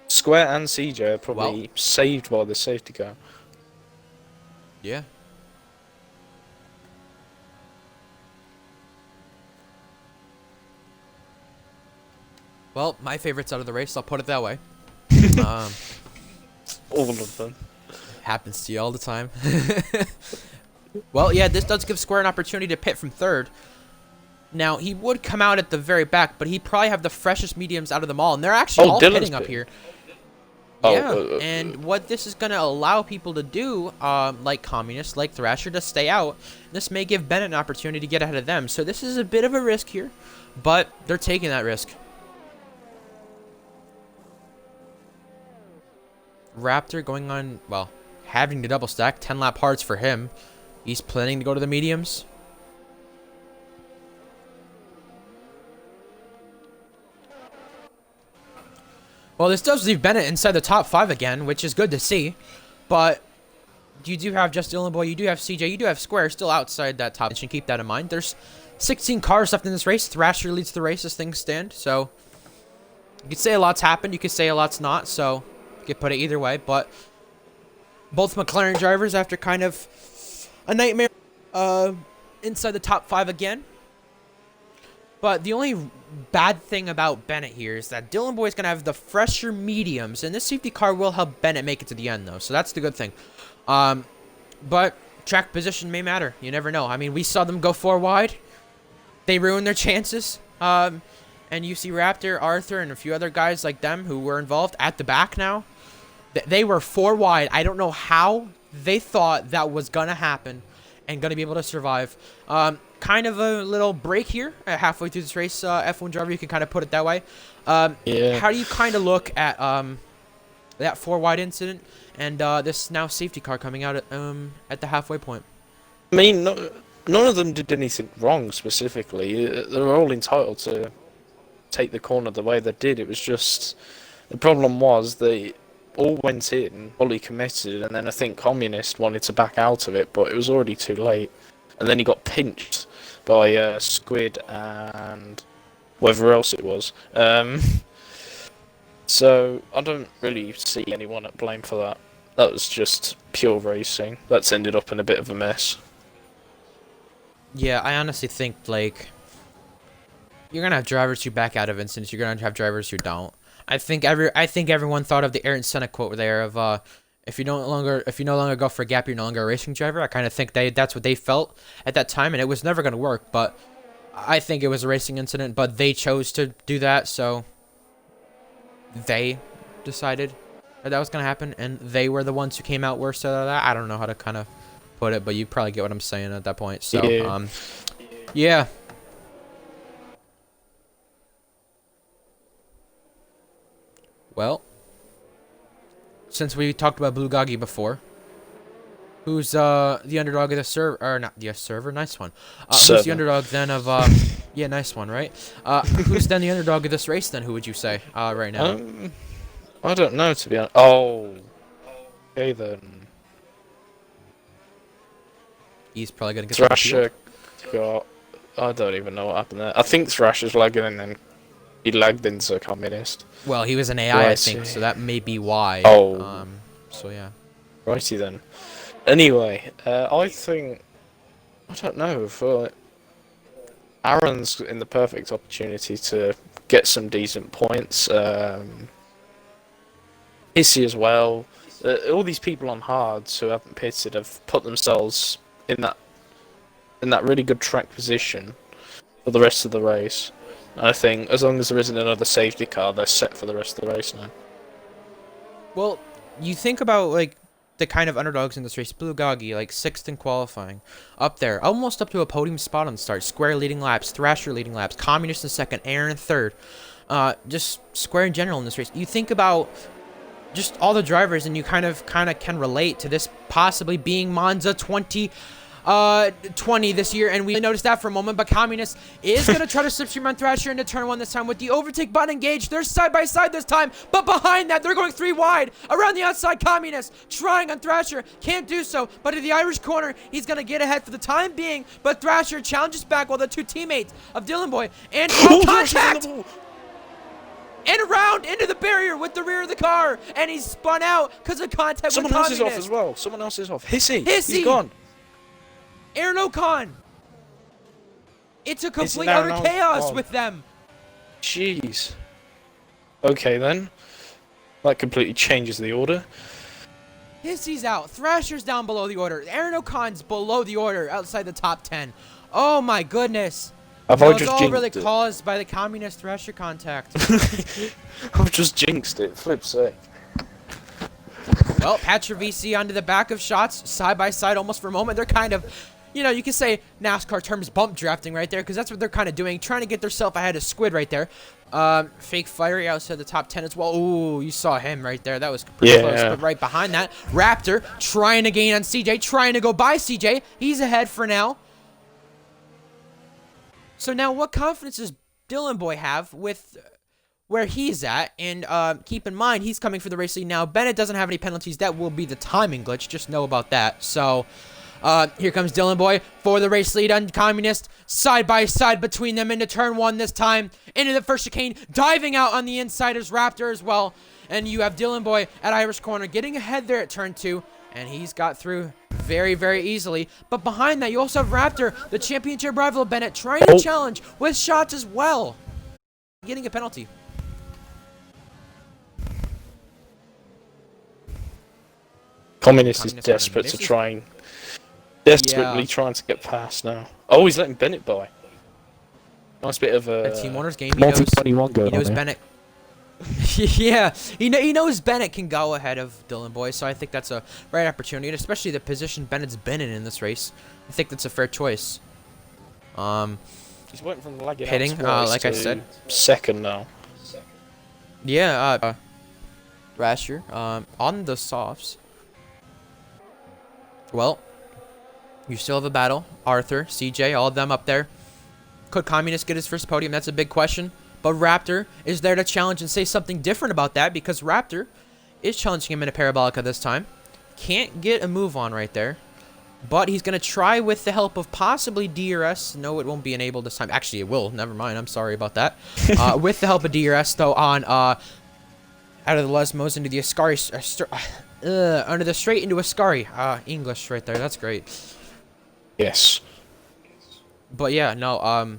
Square and CJ are probably saved by the safety car. Yeah. Well, my favorites out of the race, I'll put it that way. All of them. Happens to you all the time. Well, yeah, this does give Square an opportunity to pit from third. Now, he would come out at the very back, but he'd probably have the freshest mediums out of them all. And they're actually all pitting up here. Yeah, and what this is going to allow people to do, like Communist, like Thrasher, to stay out, this may give Bennett an opportunity to get ahead of them. So this is a bit of a risk here, but they're taking that risk. Raptor going on, well, having to double stack, 10-lap hards for him. He's planning to go to the mediums. Well, this does leave Bennett inside the top 5 again, which is good to see. But you do have just Dylan Boy, you do have CJ, you do have Square still outside that top. And keep that in mind. There's 16 cars left in this race. Thrasher leads the race as things stand. So you could say a lot's happened. You could say a lot's not. So you could put it either way. But both McLaren drivers, after kind of a nightmare, inside the top 5 again. But the only bad thing about Bennett here is that Dylan Boy is going to have the fresher mediums, and this safety car will help Bennett make it to the end, though. So that's the good thing. But track position may matter. You never know. I mean, we saw them go 4 wide. They ruined their chances. And you see Raptor, Arthur, and a few other guys like them who were involved at the back now. They were 4 wide. I don't know how they thought that was going to happen and going to be able to survive. Kind of a little break here halfway through this race, F1 driver, you can kind of put it that way. Yeah. How do you kind of look at that 4 wide incident and this now safety car coming out at the halfway point? I mean, none of them did anything wrong specifically. They were all entitled to take the corner the way they did. It was just the problem was they all went in fully committed, and then I think Communist wanted to back out of it, but it was already too late. And then he got pinched by Squid and whatever else it was. So I don't really see anyone at blame for that. That was just pure racing. That's ended up in a bit of a mess. Yeah, I honestly think, like, you're going to have drivers who back out of incidents. You're going to have drivers who don't. I think everyone thought of the Ayrton Senna quote there of if you no longer go for a gap, you're no longer a racing driver. I kind of think that's what they felt at that time, and it was never going to work. But I think it was a racing incident, but they chose to do that, so they decided that was going to happen, and they were the ones who came out worse out of that. I don't know how to kind of put it, but you probably get what I'm saying at that point. So, Yeah. Yeah. Well, since we talked about Bulgogi before, who's the underdog of the server? Or not the server? Nice one. Who's the Server. underdog then of yeah, nice one, right? Who's then the underdog of this race then? Who would you say right now? I don't know, to be honest. Oh, okay then. He's probably gonna get to the field. Thrasher got. I don't even know what happened there. I think Thrasher's lagging and then he lagged into Communist. Well, he was an AI, I Right. think, so that may be why. Oh. So yeah. Righty then. Anyway, I think. I don't know. For Aaron's in the perfect opportunity to get some decent points. Issy as well. All these people on hards who haven't pitted have put themselves in that really good track position for the rest of the race. I think as long as there isn't another safety car, they're set for the rest of the race now. Well, you think about like the kind of underdogs in this race. Bulgogi, like 6th in qualifying, up there, almost up to a podium spot on the start. Square leading laps, Thrasher leading laps, Communist in 2nd, Aaron in 3rd. Just Square in general in this race. You think about just all the drivers, and you kind of can relate to this possibly being Monza 20 this year, and we noticed that for a moment. But Communist is going to try to slipstream on Thrasher into turn 1 this time with the overtake button engaged. They're side by side this time, but behind that, they're going 3 wide around the outside. Communist trying on Thrasher, can't do so, but in the Irish corner, he's going to get ahead for the time being. But Thrasher challenges back while the 2 teammates of Dylan Boy and contact! And around into the barrier with the rear of the car, and he's spun out because of contact Someone with else Communist. is off as well. Someone else is off. Hissy! Hissy! He's gone. Aaron Ocon. It's a complete now utter not chaos gone. with them. Jeez. Okay then. That completely changes the order. Hissy's out. Thrasher's down below the order. Aaron Ocon's below the order, outside the top 10. Oh my goodness. Have That I was just all really jinxed it? caused by the Communist Thrasher contact. I've just jinxed it. Flip's sake. Well, Patra VC onto the back of shots, side by side almost for a moment. They're kind of, you know, you could say NASCAR terms bump drafting right there, because that's what they're kind of doing, trying to get themselves ahead of Squid right there. Fake Fiery outside the top 10 as well. Ooh, you saw him right there. That was pretty close. But right behind that, Raptor trying to gain on CJ, trying to go by CJ. He's ahead for now. So now what confidence does Dylan Boy have with where he's at? And keep in mind, he's coming for the race lead now. Bennett doesn't have any penalties. That will be the timing glitch. Just know about that. So here comes Dylan Boy for the race lead on Communist. Side by side between them into turn 1 this time. Into the first chicane. Diving out on the inside is Raptor as well. And you have Dylan Boy at Irish corner getting ahead there at turn 2. And he's got through very, very easily. But behind that, you also have Raptor, the championship rival of Bennett, trying to challenge with shots as well. Getting a penalty. Communist is desperate to try. Desperately trying to get past now. Oh, he's letting Bennett by. Nice bit of a Team Owner's game. He knows, going on there. Bennett. Yeah, he knows Bennett can go ahead of Dylan Boy, so I think that's a right opportunity, and especially the position Bennett's been in this race. I think that's a fair choice. He's waiting from the lag Pitting, like I said. Second now. Yeah, Rasher, on the softs. Well, you still have a battle. Arthur, CJ, all of them up there. Could Communist get his first podium? That's a big question. But Raptor is there to challenge and say something different about that, because Raptor is challenging him in a Parabolica this time. Can't get a move on right there. But he's going to try with the help of possibly DRS. No, it won't be enabled this time. Actually, it will. Never mind. I'm sorry about that. With the help of DRS, though, on out of the Lesmos into the Ascari. Under the straight into Ascari. English right there. That's great. Yes. But yeah, no,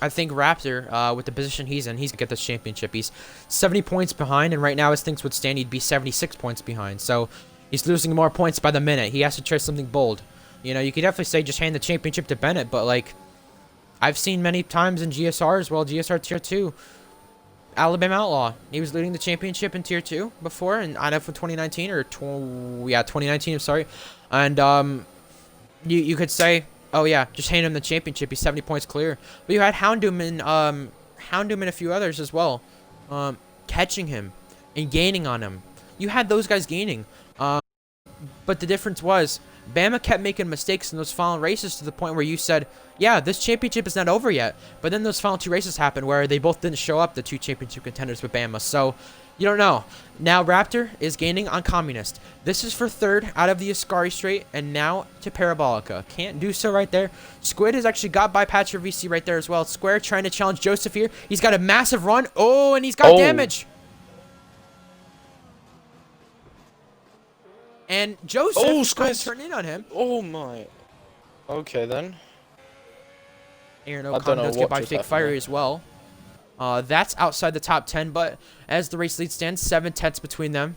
I think Raptor, with the position he's in, he's going to get this championship. He's 70 points behind, and right now, as things would stand, he'd be 76 points behind. So he's losing more points by the minute. He has to try something bold. You know, you could definitely say just hand the championship to Bennett, but, like, I've seen many times in GSR as well, GSR Tier 2, Alabama Outlaw. He was leading the championship in Tier 2 before, and I know for 2019, or 2019, I'm sorry. And, you could say, oh yeah, just hand him the championship. He's 70 points clear. But you had Houndoom and a few others as well, catching him and gaining on him. You had those guys gaining. But the difference was, Bama kept making mistakes in those final races to the point where you said, yeah, this championship is not over yet. But then those final two races happened where they both didn't show up, the two championship contenders with Bama. So, you don't know. Now Raptor is gaining on Communist. This is for third out of the Ascari straight, and now to Parabolica. Can't do so right there. Squid has actually got by Patcher VC right there as well. Square trying to challenge Joseph here. He's got a massive run. Oh, and he's got damage. And Joseph turned in on him. Oh my. Okay then. Aaron O'Connor does get by Fake Fiery as well. That's outside the top 10, but as the race lead stands, 7/10 between them.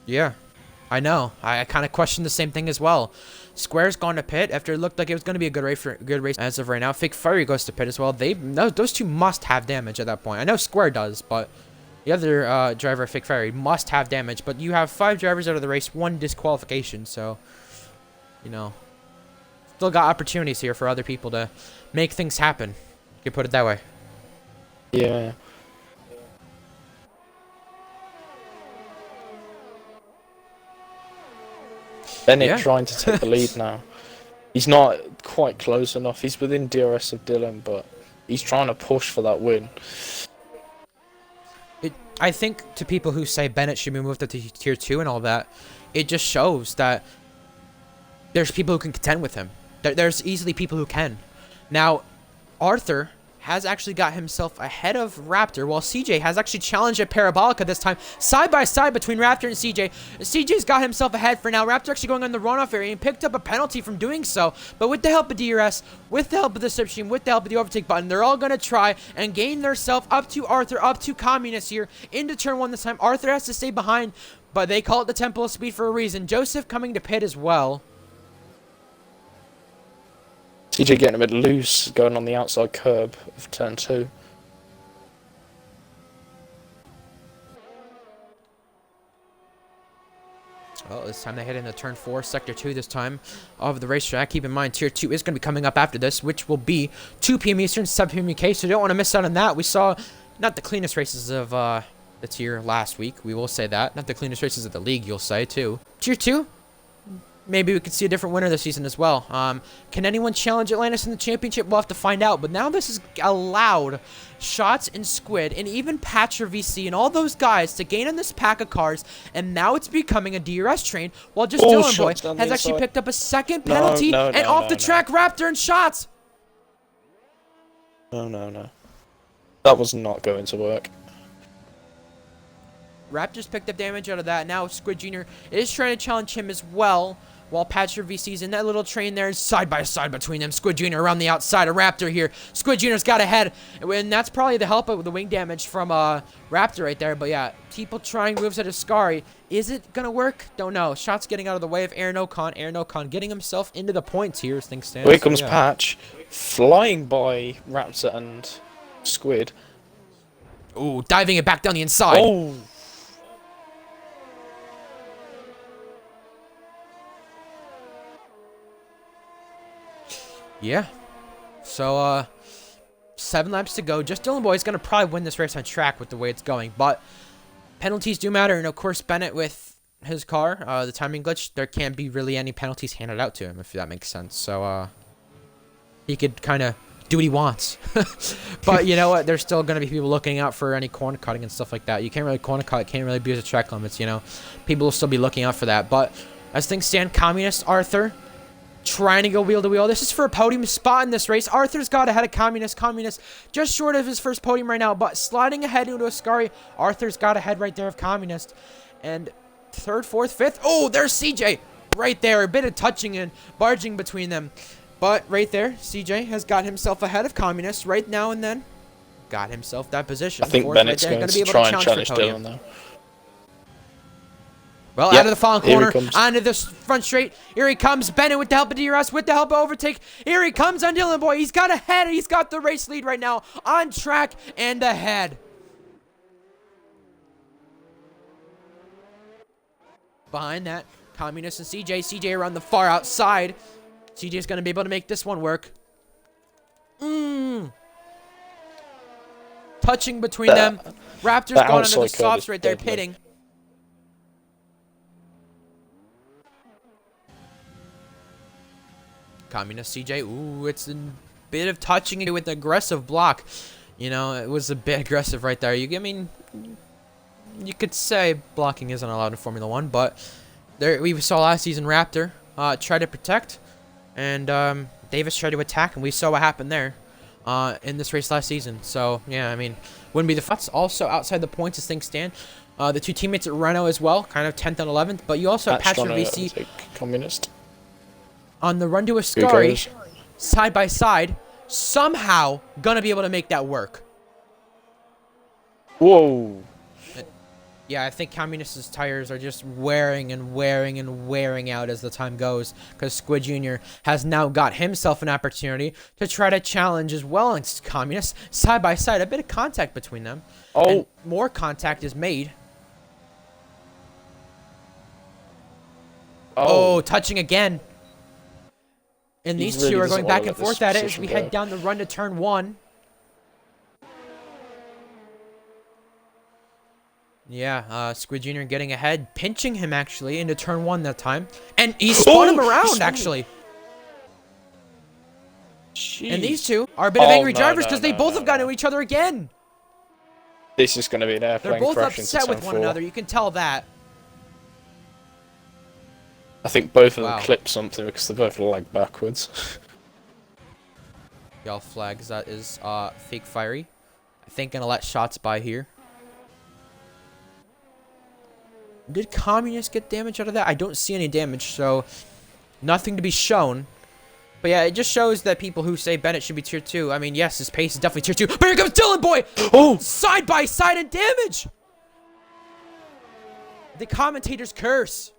Yeah, I know. I kind of questioned the same thing as well. Square's gone to pit after it looked like it was going to be a good race as of right now. Fake Fiery goes to pit as well. Those two must have damage at that point. I know Square does, but the other driver, Fake Fiery, must have damage. But you have 5 drivers out of the race, 1 disqualification. So, you know, still got opportunities here for other people to make things happen. You could put it that way. Yeah. Bennett trying to take the lead now. He's not quite close enough. He's within DRS of Dylan, but he's trying to push for that win. I think to people who say Bennett should be moved up to tier 2 and all that, it just shows that there's people who can contend with him. There's easily people who can. Now, Arthur has actually got himself ahead of Raptor, while CJ has actually challenged at Parabolica this time, side by side between Raptor and CJ. CJ's got himself ahead for now. Raptor actually going on the runoff area and picked up a penalty from doing so, but with the help of DRS, with the help of the slipstream, with the help of the overtake button, they're all going to try and gain themselves up to Arthur, up to Communist here into turn 1 this time. Arthur has to stay behind, but they call it the Temple of Speed for a reason. Joseph coming to pit as well. CJ getting a bit loose, going on the outside curb of turn 2. Well, this time they head into turn 4, sector 2 this time of the racetrack. Keep in mind, tier 2 is going to be coming up after this, which will be 2 p.m. Eastern, 7 p.m. UK, so you don't want to miss out on that. We saw not the cleanest races of the tier last week, we will say that. Not the cleanest races of the league, you'll say, too. Tier 2? Maybe we could see a different winner this season as well. Can anyone challenge Atlantis in the championship? We'll have to find out. But now this has allowed Shots and Squid and even Patcher VC and all those guys to gain on this pack of cars. And now it's becoming a DRS train. While just Dylan Boy has actually picked up a second penalty and off the track Raptor and Shots. No. That was not going to work. Raptors picked up damage out of that. Now Squid Jr. is trying to challenge him as well. While Patcher VC's in that little train there, side by side between them. Squid Jr. around the outside of Raptor here. Squid Jr.'s got ahead. And that's probably the help of the wing damage from Raptor right there. But yeah, people trying moves at Ascari. Is it going to work? Don't know. Shots getting out of the way of Aaron Ocon. Aaron Ocon getting himself into the points here as things stand. Here comes Patch, flying by Raptor and Squid. Ooh, diving it back down the inside. Oh. Yeah. So, 7 laps to go. Just Dylan Boy is going to probably win this race on track with the way it's going. But penalties do matter. And, of course, Bennett with his car, the timing glitch, there can't be really any penalties handed out to him, if that makes sense. So, he could kind of do what he wants. But, you know what? There's still going to be people looking out for any corner cutting and stuff like that. You can't really corner cut. Can't really abuse the track limits, you know. People will still be looking out for that. But as things stand, Communist Arthur trying to go wheel to wheel. This is for a podium spot in this race. Arthur's got ahead of Communist. Communist just short of his first podium right now, but sliding ahead into Ascari. Arthur's got ahead right there of Communist. And 3rd, 4th, 5th. Oh, there's CJ right there. A bit of touching and barging between them. But right there, CJ has got himself ahead of Communist right now and then. Got himself that position. I think Bennett's going to try and challenge Dylan though. Well, out of the final corner, onto the front straight. Here he comes. Bennett with the help of DRS, with the help of overtake. Here he comes on Dylan Boy. He's got ahead. He's got the race lead right now. On track and ahead. Behind that, Communist and CJ. CJ around the far outside. CJ's going to be able to make this one work. Touching between them. Raptors going under the softs right there, pitting. Communist CJ. Ooh, it's a bit of touching with aggressive block. You know, it was a bit aggressive right there. I mean, you could say blocking isn't allowed in Formula 1, but there we saw last season Raptor try to protect, and Davis tried to attack, and we saw what happened there in this race last season. So, yeah, I mean, wouldn't be the fuss. Also, outside the points as things stand, the two teammates at Renault as well, kind of 10th and 11th, but you also have Patrick VC Communist on the run to Ascari, side by side, somehow gonna be able to make that work. Whoa. Yeah, I think Communist's tires are just wearing and wearing and wearing out as the time goes, because Squid Jr. has now got himself an opportunity to try to challenge as well as Communist. Side by side, a bit of contact between them. Oh. And more contact is made. Oh, touching again. And these two are going back and forth at it as we head down the run to turn 1. Yeah, Squid Jr. getting ahead, pinching him actually into turn 1 that time. And he spun him around actually. Jeez. And these two are a bit of angry drivers because they both have gotten to each other again. This is going to be an airplane crash. They're both upset with one another, you can tell that. I think both of them clipped something because they both lag backwards. Y'all flags, that is fake fiery. I think gonna let shots by here. Did Communist get damage out of that? I don't see any damage, so nothing to be shown. But yeah, it just shows that people who say Bennett should be tier 2. I mean, yes, his pace is definitely tier 2. But here comes Dylan Boy! Oh! Side by side and damage! The commentator's curse.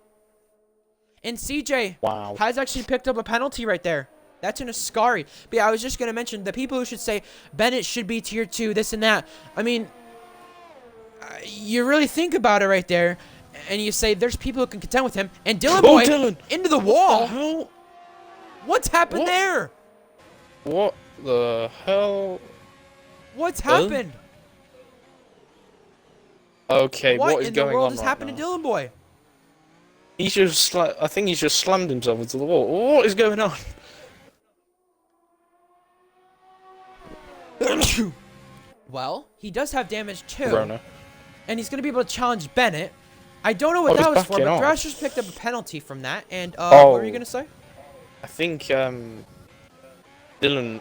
And CJ has actually picked up a penalty right there. That's an Ascari. But yeah, I was just going to mention the people who should say Bennett should be tier 2, this and that. I mean, you really think about it right there, and you say there's people who can contend with him. And Dylan Boy into the wall. What the hell? What's happened there? What the hell? What's happened? Okay, what is going on? What in the world has happened to Dylan Boy? He's just I think he's just slammed himself into the wall. What is going on? Well, he does have damage too. Rona. And he's going to be able to challenge Bennett. I don't know what that was for, but Thrasher's picked up a penalty from that. And what were you going to say? I think Dylan,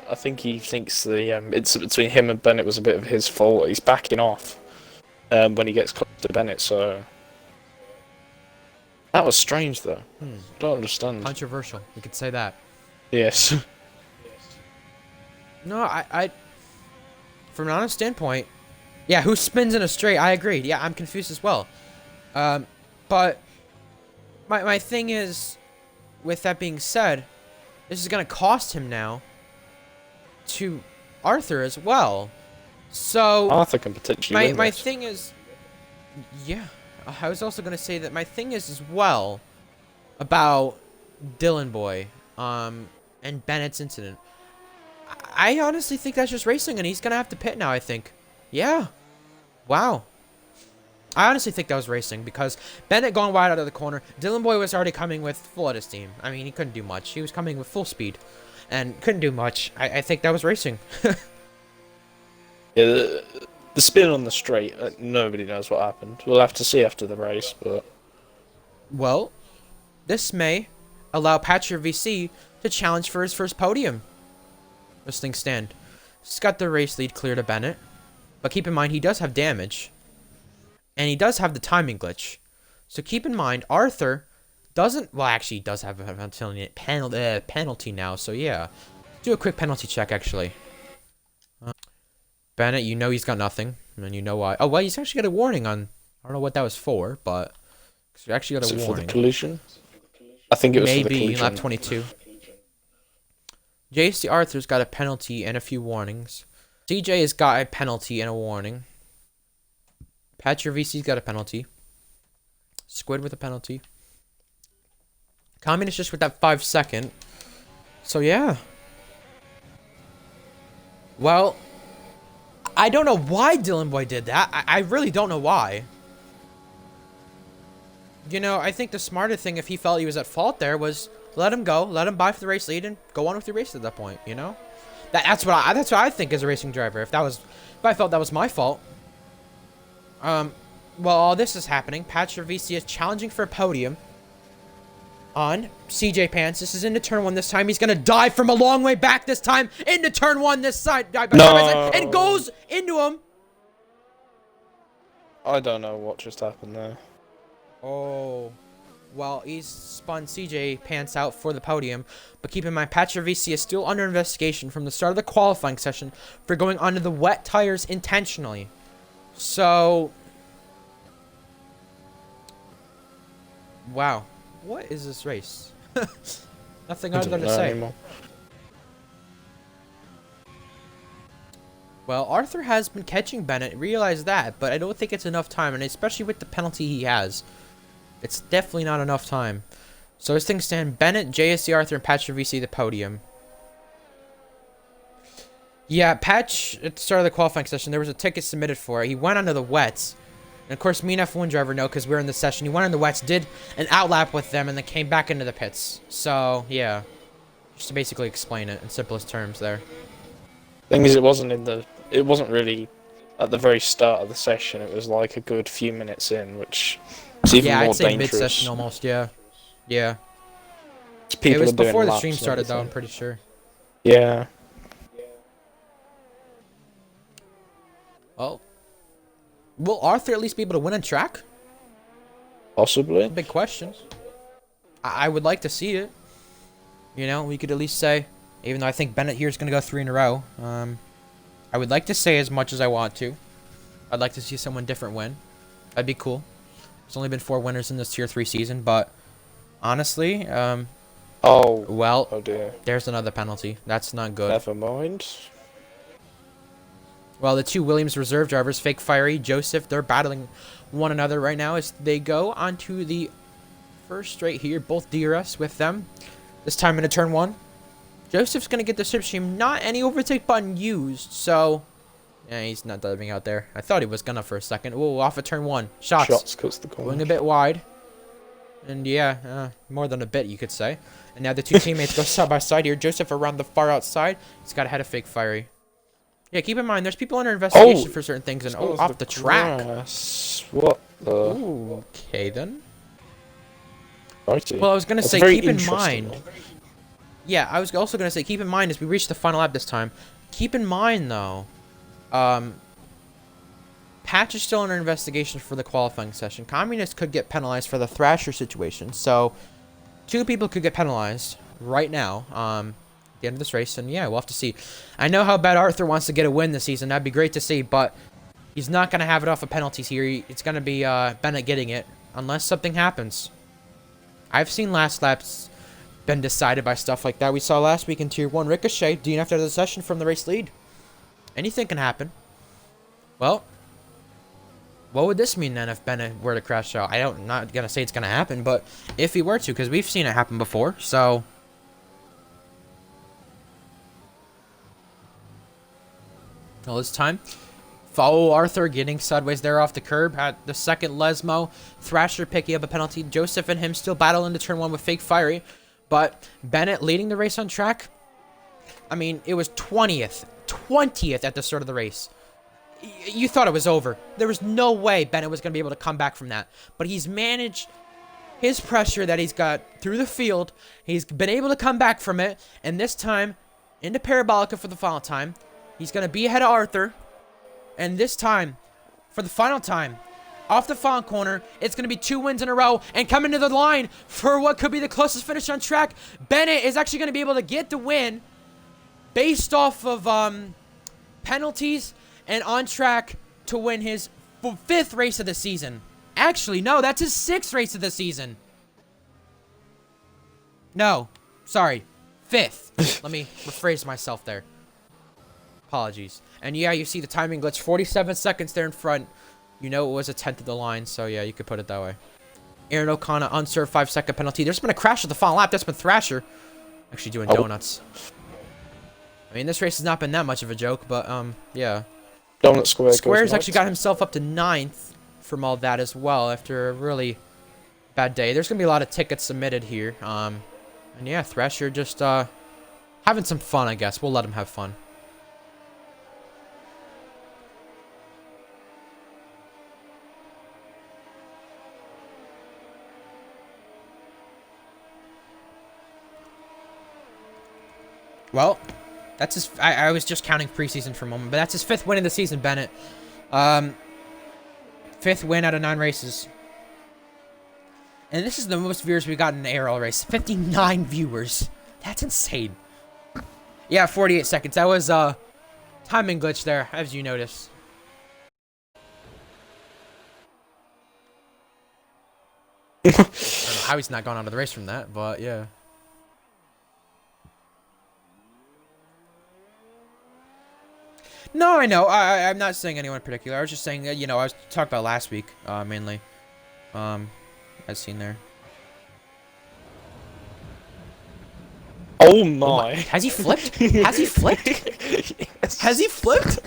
I think he thinks the it's between him and Bennett was a bit of his fault. He's backing off when he gets close to Bennett, so that was strange though. Don't understand. Controversial, you could say that. Yes. No, I from an honest standpoint, yeah, who spins in a straight? I agreed. Yeah, I'm confused as well. But my thing is, with that being said, this is gonna cost him now to Arthur as well. So Arthur can potentially my thing is, yeah, I was also gonna say that my thing is as well about Dylan Boy and Bennett's incident. I honestly think that's just racing, and he's gonna have to pit now, I think. Yeah. Wow. I honestly think that was racing, because Bennett going wide out of the corner. Dylan Boy was already coming with full out of steam. I mean, he couldn't do much. He was coming with full speed and couldn't do much. I think that was racing. Yeah, the spin on the straight, nobody knows what happened. We'll have to see after the race, but... Well, this may allow Patcher VC to challenge for his first podium. This thing stand. He's got the race lead clear to Bennett. But keep in mind, he does have damage. And he does have the timing glitch. So keep in mind, Arthur doesn't... Well, actually, he does have a penalty now. So yeah. Do a quick penalty check, actually. Bennett, you know he's got nothing. And you know why. Oh, well, he's actually got a warning on... I don't know what that was for, but... He actually got a warning. For the collision? I think it was for the collision. Maybe, lap 22. JC Arthur's got a penalty and a few warnings. CJ has got a penalty and a warning. Patcher VC's got a penalty. Squid with a penalty. Communist just with that 5-second. So, yeah. Well, I don't know why Dylan Boy did that. I really don't know why. You know, I think the smarter thing, if he felt he was at fault there, was let him go, let him buy for the race lead, and go on with your race at that point, you know? That's what I think as a racing driver. If I felt that was my fault. While all this is happening, Patrick VC is challenging for a podium on CJ Pants. This is into turn 1 this time. He's going to dive from a long way back this time into turn 1 this side. No. And goes into him. I don't know what just happened there. Oh. Well, he's spun CJ Pants out for the podium. But keep in mind, Patrick VC is still under investigation from the start of the qualifying session for going onto the wet tires intentionally. So... wow. What is this race? Nothing other to say. Anymore. Well, Arthur has been catching Bennett, realize that, but I don't think it's enough time, and especially with the penalty he has. It's definitely not enough time. So as things stand, Bennett, JSC Arthur, and Patch VC the podium. Yeah, Patch, at the start of the qualifying session, there was a ticket submitted for it. He went onto the wets. And of course, me and F1 driver know because we were in the session. He went on the wets, did an outlap with them, and then came back into the pits. So, yeah. Just to basically explain it in simplest terms there. Thing is, it wasn't really at the very start of the session. It was like a good few minutes in, which is even more dangerous. Yeah, I'd say mid-session almost, yeah. Yeah. People it was before the stream started, though, I'm pretty sure. Yeah. Well, will Arthur at least be able to win on track? Possibly. Big question. I would like to see it. You know, we could at least say, even though I think Bennett here is going to go 3 in a row, I would like to say as much as I want to. I'd like to see someone different win. That'd be cool. There's only been 4 winners in this Tier 3 season, but honestly, oh dear. There's another penalty. That's not good. Never mind. Well, the 2 Williams reserve drivers, Fake Fiery, Joseph, they're battling one another right now as they go onto the first straight here. Both DRS with them. This time into turn 1. Joseph's going to get the slipstream. Not any overtake button used, so... yeah, he's not diving out there. I thought he was going to for a second. Oh, off of turn 1. Shots cuts the corner. Going a bit wide. And yeah, more than a bit, you could say. And now the 2 teammates go side by side here. Joseph around the far outside. He's got ahead of Fake Fiery. Yeah, keep in mind, there's people under investigation for certain things, and off the track. What the? Ooh, okay then. Righty. Well, I was gonna say, keep in mind. Yeah, I was also gonna say, keep in mind as we reach the final lap this time. Keep in mind though, Patch is still under investigation for the qualifying session. Communist could get penalized for the Thrasher situation, so 2 people could get penalized right now. The end of this race, and yeah, we'll have to see. I know how bad Arthur wants to get a win this season. That'd be great to see, but he's not going to have it off of penalties here. It's going to be Bennett getting it, unless something happens. I've seen last laps been decided by stuff like that. We saw last week in Tier 1 Ricochet, Dean after the session from the race lead. Anything can happen. Well, what would this mean then if Bennett were to crash out? I'm not going to say it's going to happen, but if he were to, because we've seen it happen before, so... well, this time, follow Arthur getting sideways there off the curb at the second Lesmo. Thrasher picking up a penalty. Joseph and him still battle into turn 1 with Fake Fiery. But Bennett leading the race on track. I mean, it was 20th at the start of the race. You thought it was over. There was no way Bennett was going to be able to come back from that. But he's managed his pressure that he's got through the field. He's been able to come back from it. And this time, into Parabolica for the final time. He's going to be ahead of Arthur. And this time, for the final time, off the final corner, it's going to be 2 wins in a row. And coming to the line for what could be the closest finish on track, Bennett is actually going to be able to get the win based off of penalties and on track to win his 5th race of the season. Actually, no, that's his 6th race of the season. No, sorry, 5th. Let me rephrase myself there. Apologies. And yeah, you see the timing glitch. 47 seconds there in front. You know it was a 10th of the line, so yeah, you could put it that way. Aaron O'Connor, unserved 5-second penalty. There's been a crash at the final lap. That's been Thrasher actually doing Oh, donuts. I mean, this race has not been that much of a joke, but, yeah. Donut Square goes Squares actually nuts. got himself up to 9th from all that as well after a really bad day. There's going to be a lot of tickets submitted here. And yeah, Thrasher just, having some fun, I guess. We'll let him have fun. Well, that's his. I was just counting preseason for a moment, but that's his 5th win of the season, Bennett. 5th win out of 9 races. And this is the most viewers we've got in an ARL race. 59 viewers. That's insane. Yeah, 48 seconds. That was timing glitch there, as you noticed. I don't know how he's not gone out of the race from that, but yeah. No, I know. I'm not saying anyone in particular. I was just saying that, I was talking about last week, mainly. As seen there. Oh Oh my. Has he flipped? Has he flipped? Yes. Has he flipped?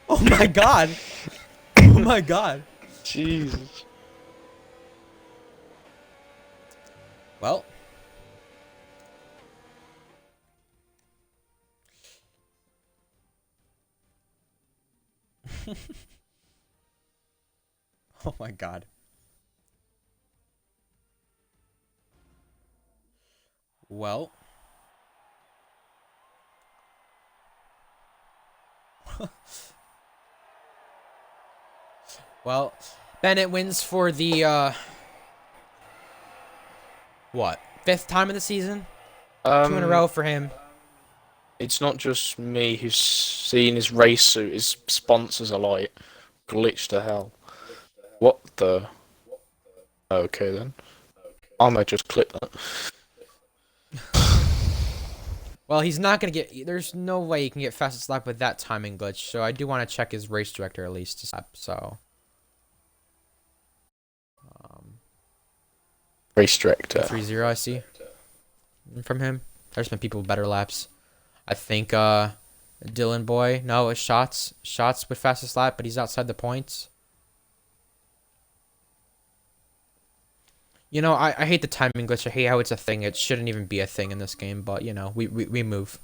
Oh my god. Oh my god. Jesus. Well. Oh my god. Well. Well, Bennett wins for the, what? 5th time of the season? 2 in a row for him. It's not just me who's seen his race suit. His sponsors are like glitched to hell. What the? Okay then. I might just click that. Well, he's not going to get... There's no way he can get fastest lap with that timing glitch, so I do want to check his race director at least. So... Race director. 3-0, I see. From him. There's been people with better laps. I think, Dylan Boy. No, it's Shots. Shots with fastest lap, but he's outside the points. I hate the timing glitch. I hate how it's a thing. It shouldn't even be a thing in this game, but, we move.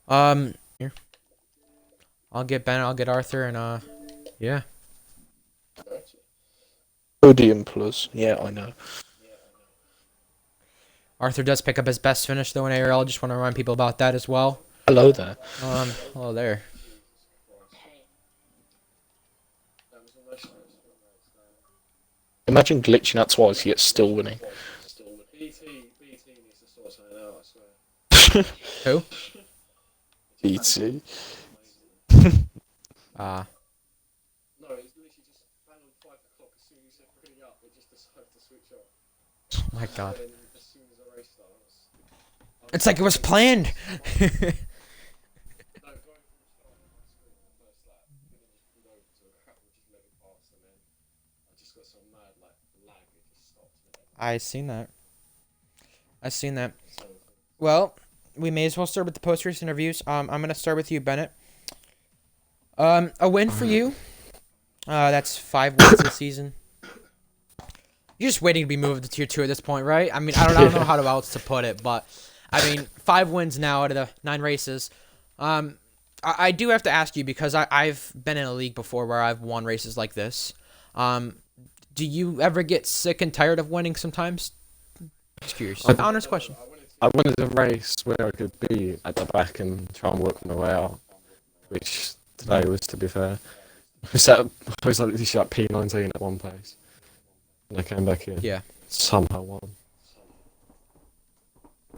Here. I'll get Ben, I'll get Arthur, and, yeah. Podium plus. Yeah, I know. Arthur does pick up his best finish, though, in ARL. Just want to remind people about that as well. Hello there. Hello there. Imagine glitching out twice, yet still winning. Who? BT. Ah. Oh my god. It's like it was planned. I seen that. I seen that. Well, we may as well start with the post-race interviews. I'm gonna start with you, Bennett. A win for you. That's 5 wins this season. You're just waiting to be moved to tier 2 at this point, right? I mean, I don't know how else to put it, but I mean, 5 wins now out of the 9 races. I do have to ask you because I've been in a league before where I've won races like this. Do you ever get sick and tired of winning sometimes? Just curious. Honest question. I wanted a race where I could be at the back and try and work my way out, which today was, to be fair. I was like literally at P19 at one place, and I came back in. Yeah. Somehow won.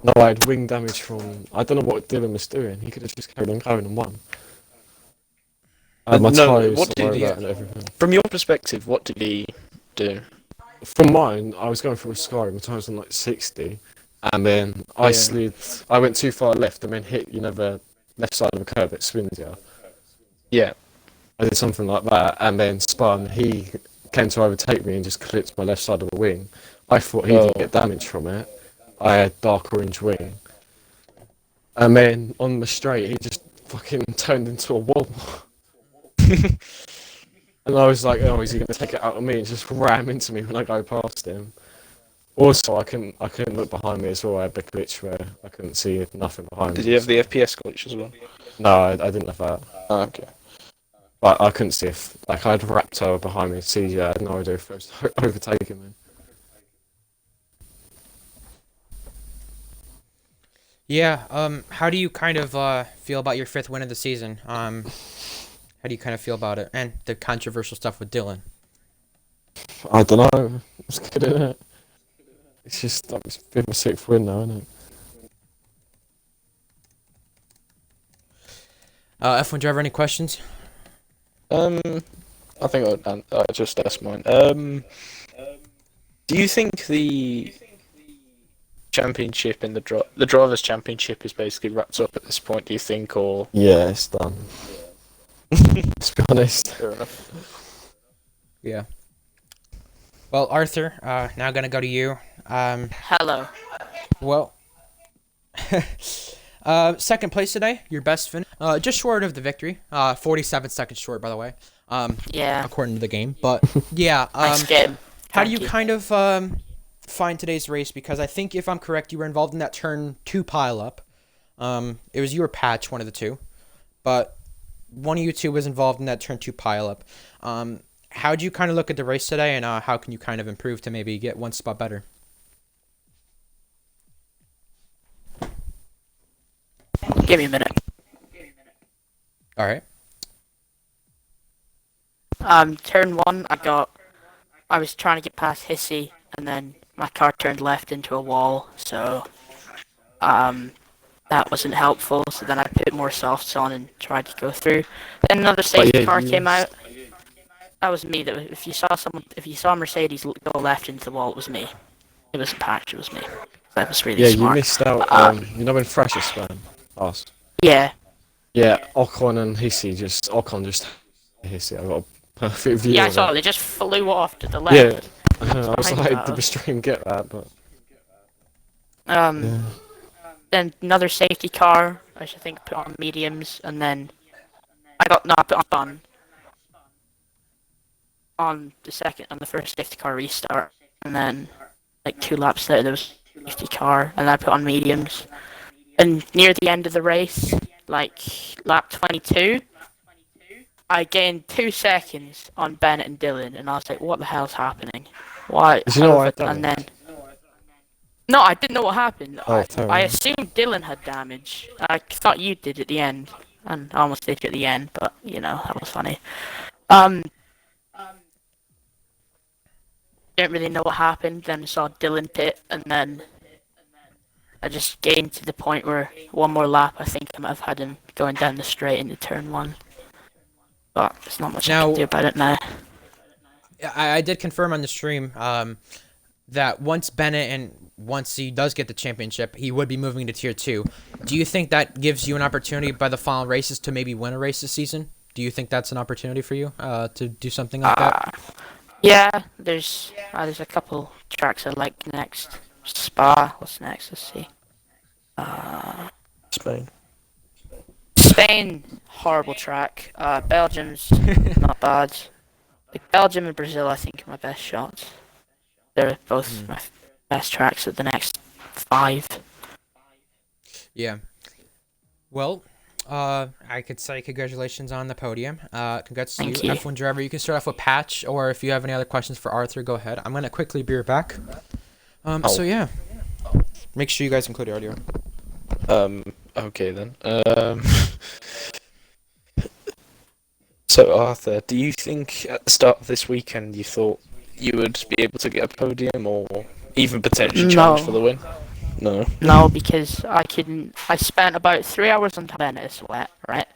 No, I had wing damage from... I don't know what Dylan was doing. He could have just carried on going and won. I had my tyres what did all he- over and everything. From your perspective, what did he do? From mine, I was going through a sky, my tyres on like 60, and then I slid... I went too far left and then hit, the left side of a curve that spins you. Yeah. I did something like that, and then spun. He came to overtake me and just clipped my left side of the wing. I thought he Oh. didn't get damage from it. I had dark orange wing. And then on the straight, he just fucking turned into a wall. And I was like, oh, is he going to take it out of me? And just ram into me when I go past him. Also, I couldn't look behind me as well. I had the glitch where I couldn't see nothing behind me. Did you have the FPS glitch as well? No, I didn't have that. Oh, okay. But I couldn't see if, like, I had Raptor behind me. CJ, I had no idea if it was overtaking me. Yeah. How do you kind of feel about your 5th win of the season? How do you kind of feel about it, and the controversial stuff with Dylan? I don't know. It's good, isn't it? It's just, it's been my 6th win now, isn't it? F1 driver, any questions? I think I just asked mine. Do you think the championship in the drivers' championship is basically wrapped up at this point? Do you think, or Yeah, it's done. Let's be honest. fair enough? Yeah. Well, Arthur, now gonna go to you. Hello. Well, second place today, your best finish. Just short of the victory. 47 seconds short, by the way. Yeah. According to the game. But yeah. Nice game. How do you Thank you. kind of find today's race? Because I think, if I'm correct, you were involved in that turn 2 pileup. It was you or Patch, one of the two, but one of you two was involved in that turn 2 pileup. How do you kind of look at the race today, and how can you kind of improve to maybe get one spot better? Give me a minute. All right. Turn 1, I was trying to get past Hissy, and then my car turned left into a wall, so, that wasn't helpful, so then I put more softs on and tried to go through. Then another safety car came out. That was me. If you saw Mercedes go left into the wall, it was me. It wasn't Patch, it was me. That was really Yeah, smart. you missed out. You know when Thrasher spam? Us. Yeah. Yeah, Ocon and Hissy Ocon just Hissy. I got a perfect view. Yeah, I of saw it. it. They just flew off to the Yeah, left. I was behind like, that. did the stream get that? But Then another safety car, I should think put on mediums, and then I put on the first safety car restart, and then like 2 laps later there was a safety car, and I put on mediums. And near the end of the race, like lap 22, I gained 2 seconds on Bennett and Dylan, and I was like, what the hell's happening? Why? Did you know what I'd And done? then no, I didn't know what happened. Oh, fair I enough. assumed Dylan had damage. I thought you did at the end, and I almost did at the end, but you know that was funny. Didn't really know what happened. Then I saw Dylan pit, and then I just gained to the point where one more lap. I think I might have had him going down the straight into turn 1, but there's not much I Now- can do about it now. I did confirm on the stream that once Bennett and once he does get the championship, he would be moving to tier 2. Do you think that gives you an opportunity by the final races to maybe win a race this season? Do you think that's an opportunity for you to do something like that? Yeah, there's a couple tracks I like next. Spa, what's next? Let's see. Spain. Spain, horrible track. Belgium's not bad. Like Belgium and Brazil, I think are my best shots. They're both my best tracks of the next 5. Yeah. Well, I could say congratulations on the podium. Congrats to Thank you, you. F1 driver. You can start off with Patch, or if you have any other questions for Arthur, go ahead. I'm gonna quickly be right back. So yeah, make sure you guys include audio. Okay then. So Arthur, do you think at the start of this weekend you thought you would be able to get a podium or even potentially challenge for the win? No. No, because I couldn't. I spent about 3 hours on Bennett sweat, right?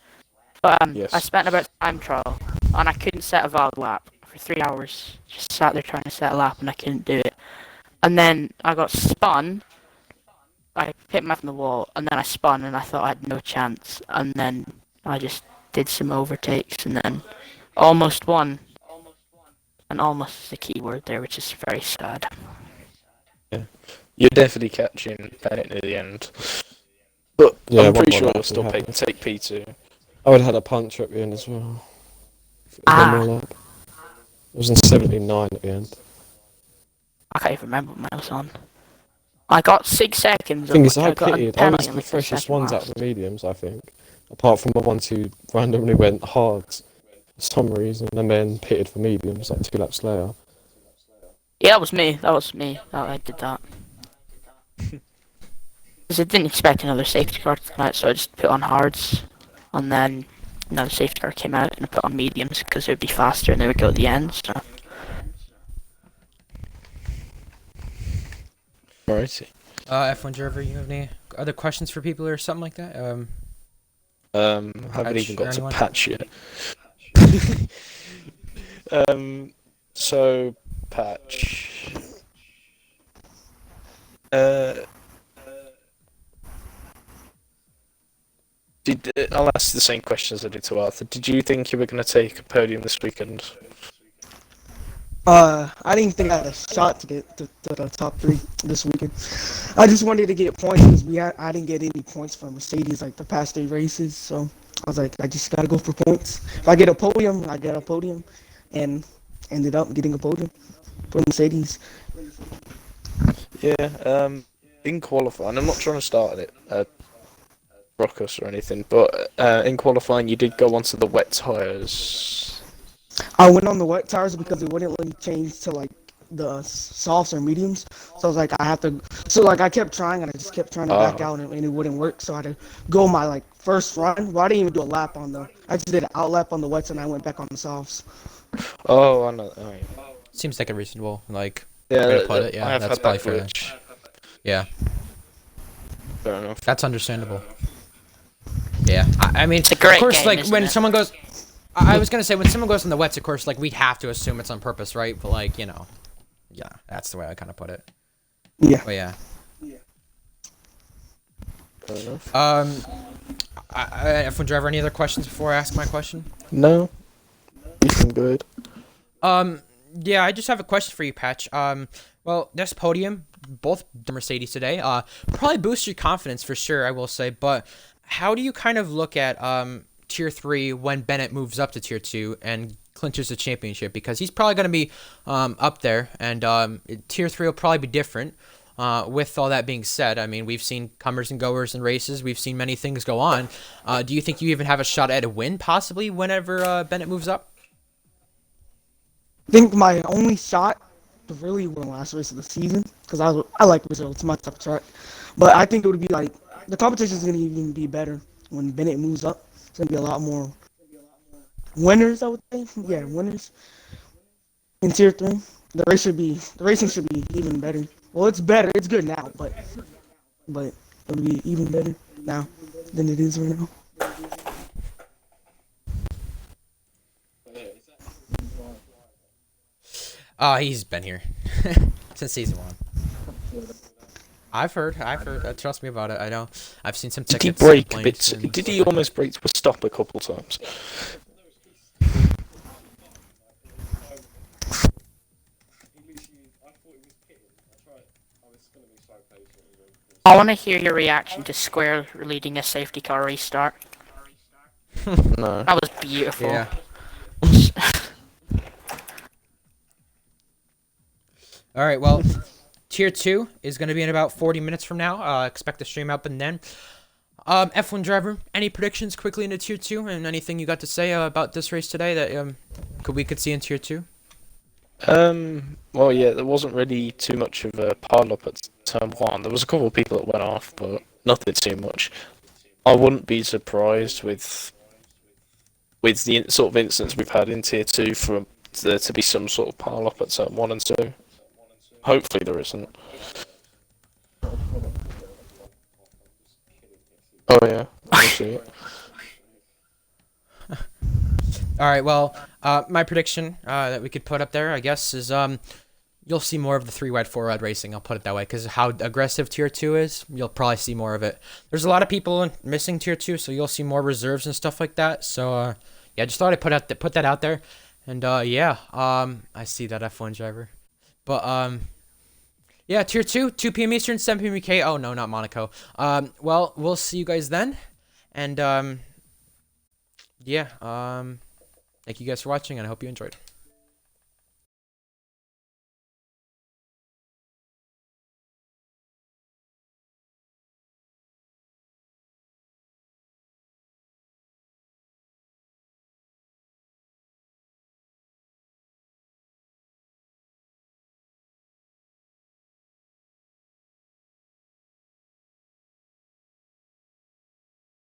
But Yes. I spent about time trial, and I couldn't set a valid lap for 3 hours. Just sat there trying to set a lap, and I couldn't do it. And then I got spun. I hit my head on the wall, and then I spun, and I thought I had no chance. And then I just did some overtakes, and then Almost won. And almost is the key word there, which is very sad. You're definitely catching Bennett near the end. But Yeah, I'm pretty one sure more we'll lap still and have take P2. I would have had a puncher at the end as well. One more lap. It was in 79 at the end. I can't even remember what I was on. I got 6 seconds, The thing of is, which I I got a pitted. I penalty was in the like the freshest second ones out last. of the mediums, I think. Apart from the ones who randomly went hards for some reason and then pitted for mediums like 2 laps later. Yeah, that was me. I did that. Because I didn't expect another safety car to come out, so I just put on hards. And then another safety car came out and I put on mediums because it would be faster and they would go at the end. So Alrighty. F1 driver, you have any other questions for people or something like that? Haven't Patch even got or to anyone? patch yet. So patch. I'll ask the same questions I did to Arthur. Did you think you were going to take a podium this weekend? I didn't think I had a shot to get to the top 3 this weekend. I just wanted to get points because I didn't get any points from Mercedes like the past 3 races, so I was like, I just gotta go for points. If I get a podium, I get a podium, and ended up getting a podium for Mercedes. Yeah. In qualifying, I'm not trying to start it, rock us or anything, but in qualifying, you did go onto the wet tires. I went on the wet tires because it wouldn't let me change to like the softs or mediums. So I was like, I have to. So like I kept trying and I just kept trying to back out and it wouldn't work. So I had to go my like first run. Well, I didn't even do a lap on the. I just did an out lap on the wets and I went back on the softs. Oh, I know. Oh, yeah. Seems like a reasonable, like, Yeah, way to put it. I Yeah, have that's had probably that fair. glitch. Yeah, Fair enough. that's understandable. Yeah, I mean, It's a great of course, game, like, isn't when it? someone goes... I was gonna say, when someone goes on the wets, of course, like, we'd have to assume it's on purpose, right? But, like, you know, yeah, that's the way I kind of put it. Yeah. But, yeah. Fair enough. F1 driver, any other questions before I ask my question? No, you seem good. Yeah, I just have a question for you, Patch. Well, this podium, both the Mercedes today, probably boosts your confidence for sure, I will say. But how do you kind of look at Tier 3 when Bennett moves up to Tier 2 and clinches the championship? Because he's probably going to be up there, and Tier 3 will probably be different. With all that being said, I mean, we've seen comers and goers in races. We've seen many things go on. Do you think you even have a shot at a win, possibly, whenever Bennett moves up? I think my only shot to really win the last race of the season because I like Brazil. It's my tough track, but I think it would be like the competition is gonna even be better when Bennett moves up. It's gonna be a lot more winners, I would say. Yeah, winners in Tier 3. The racing should be even better. Well, it's better. It's good now, but it'll be even better now than it is right now. He's been here since season 1. I've heard. Trust me about it. I know. I've seen some Did he tickets. break complaints, bits? and Did stuff he like almost break to a stop a couple times? I want to hear your reaction to Square leading a safety car restart. No. That was beautiful. Yeah. All right. Well, Tier 2 is going to be in about 40 minutes from now. Expect the stream up and then. F1 driver, any predictions quickly into Tier 2 and anything you got to say about this race today that we could see in Tier 2? Well, yeah, there wasn't really too much of a pile up at turn 1. There was a couple of people that went off, but nothing too much. I wouldn't be surprised with the sort of instance we've had in Tier 2 for there to be some sort of pile up at turn 1 and 2. Hopefully there isn't. Oh yeah, I see it. All right. Well, my prediction that we could put up there, I guess, is you'll see more of the 3 wide, 4 wide racing. I'll put it that way, because how aggressive Tier 2 is, you'll probably see more of it. There's a lot of people missing Tier 2, so you'll see more reserves and stuff like that. So yeah, just thought I'd put that out there. And yeah, I see that F1 driver. But yeah, tier 2, 2 p.m. Eastern, 7 p.m. UK. Oh no, not Monaco. Well, we'll see you guys then. And yeah, thank you guys for watching, and I hope you enjoyed.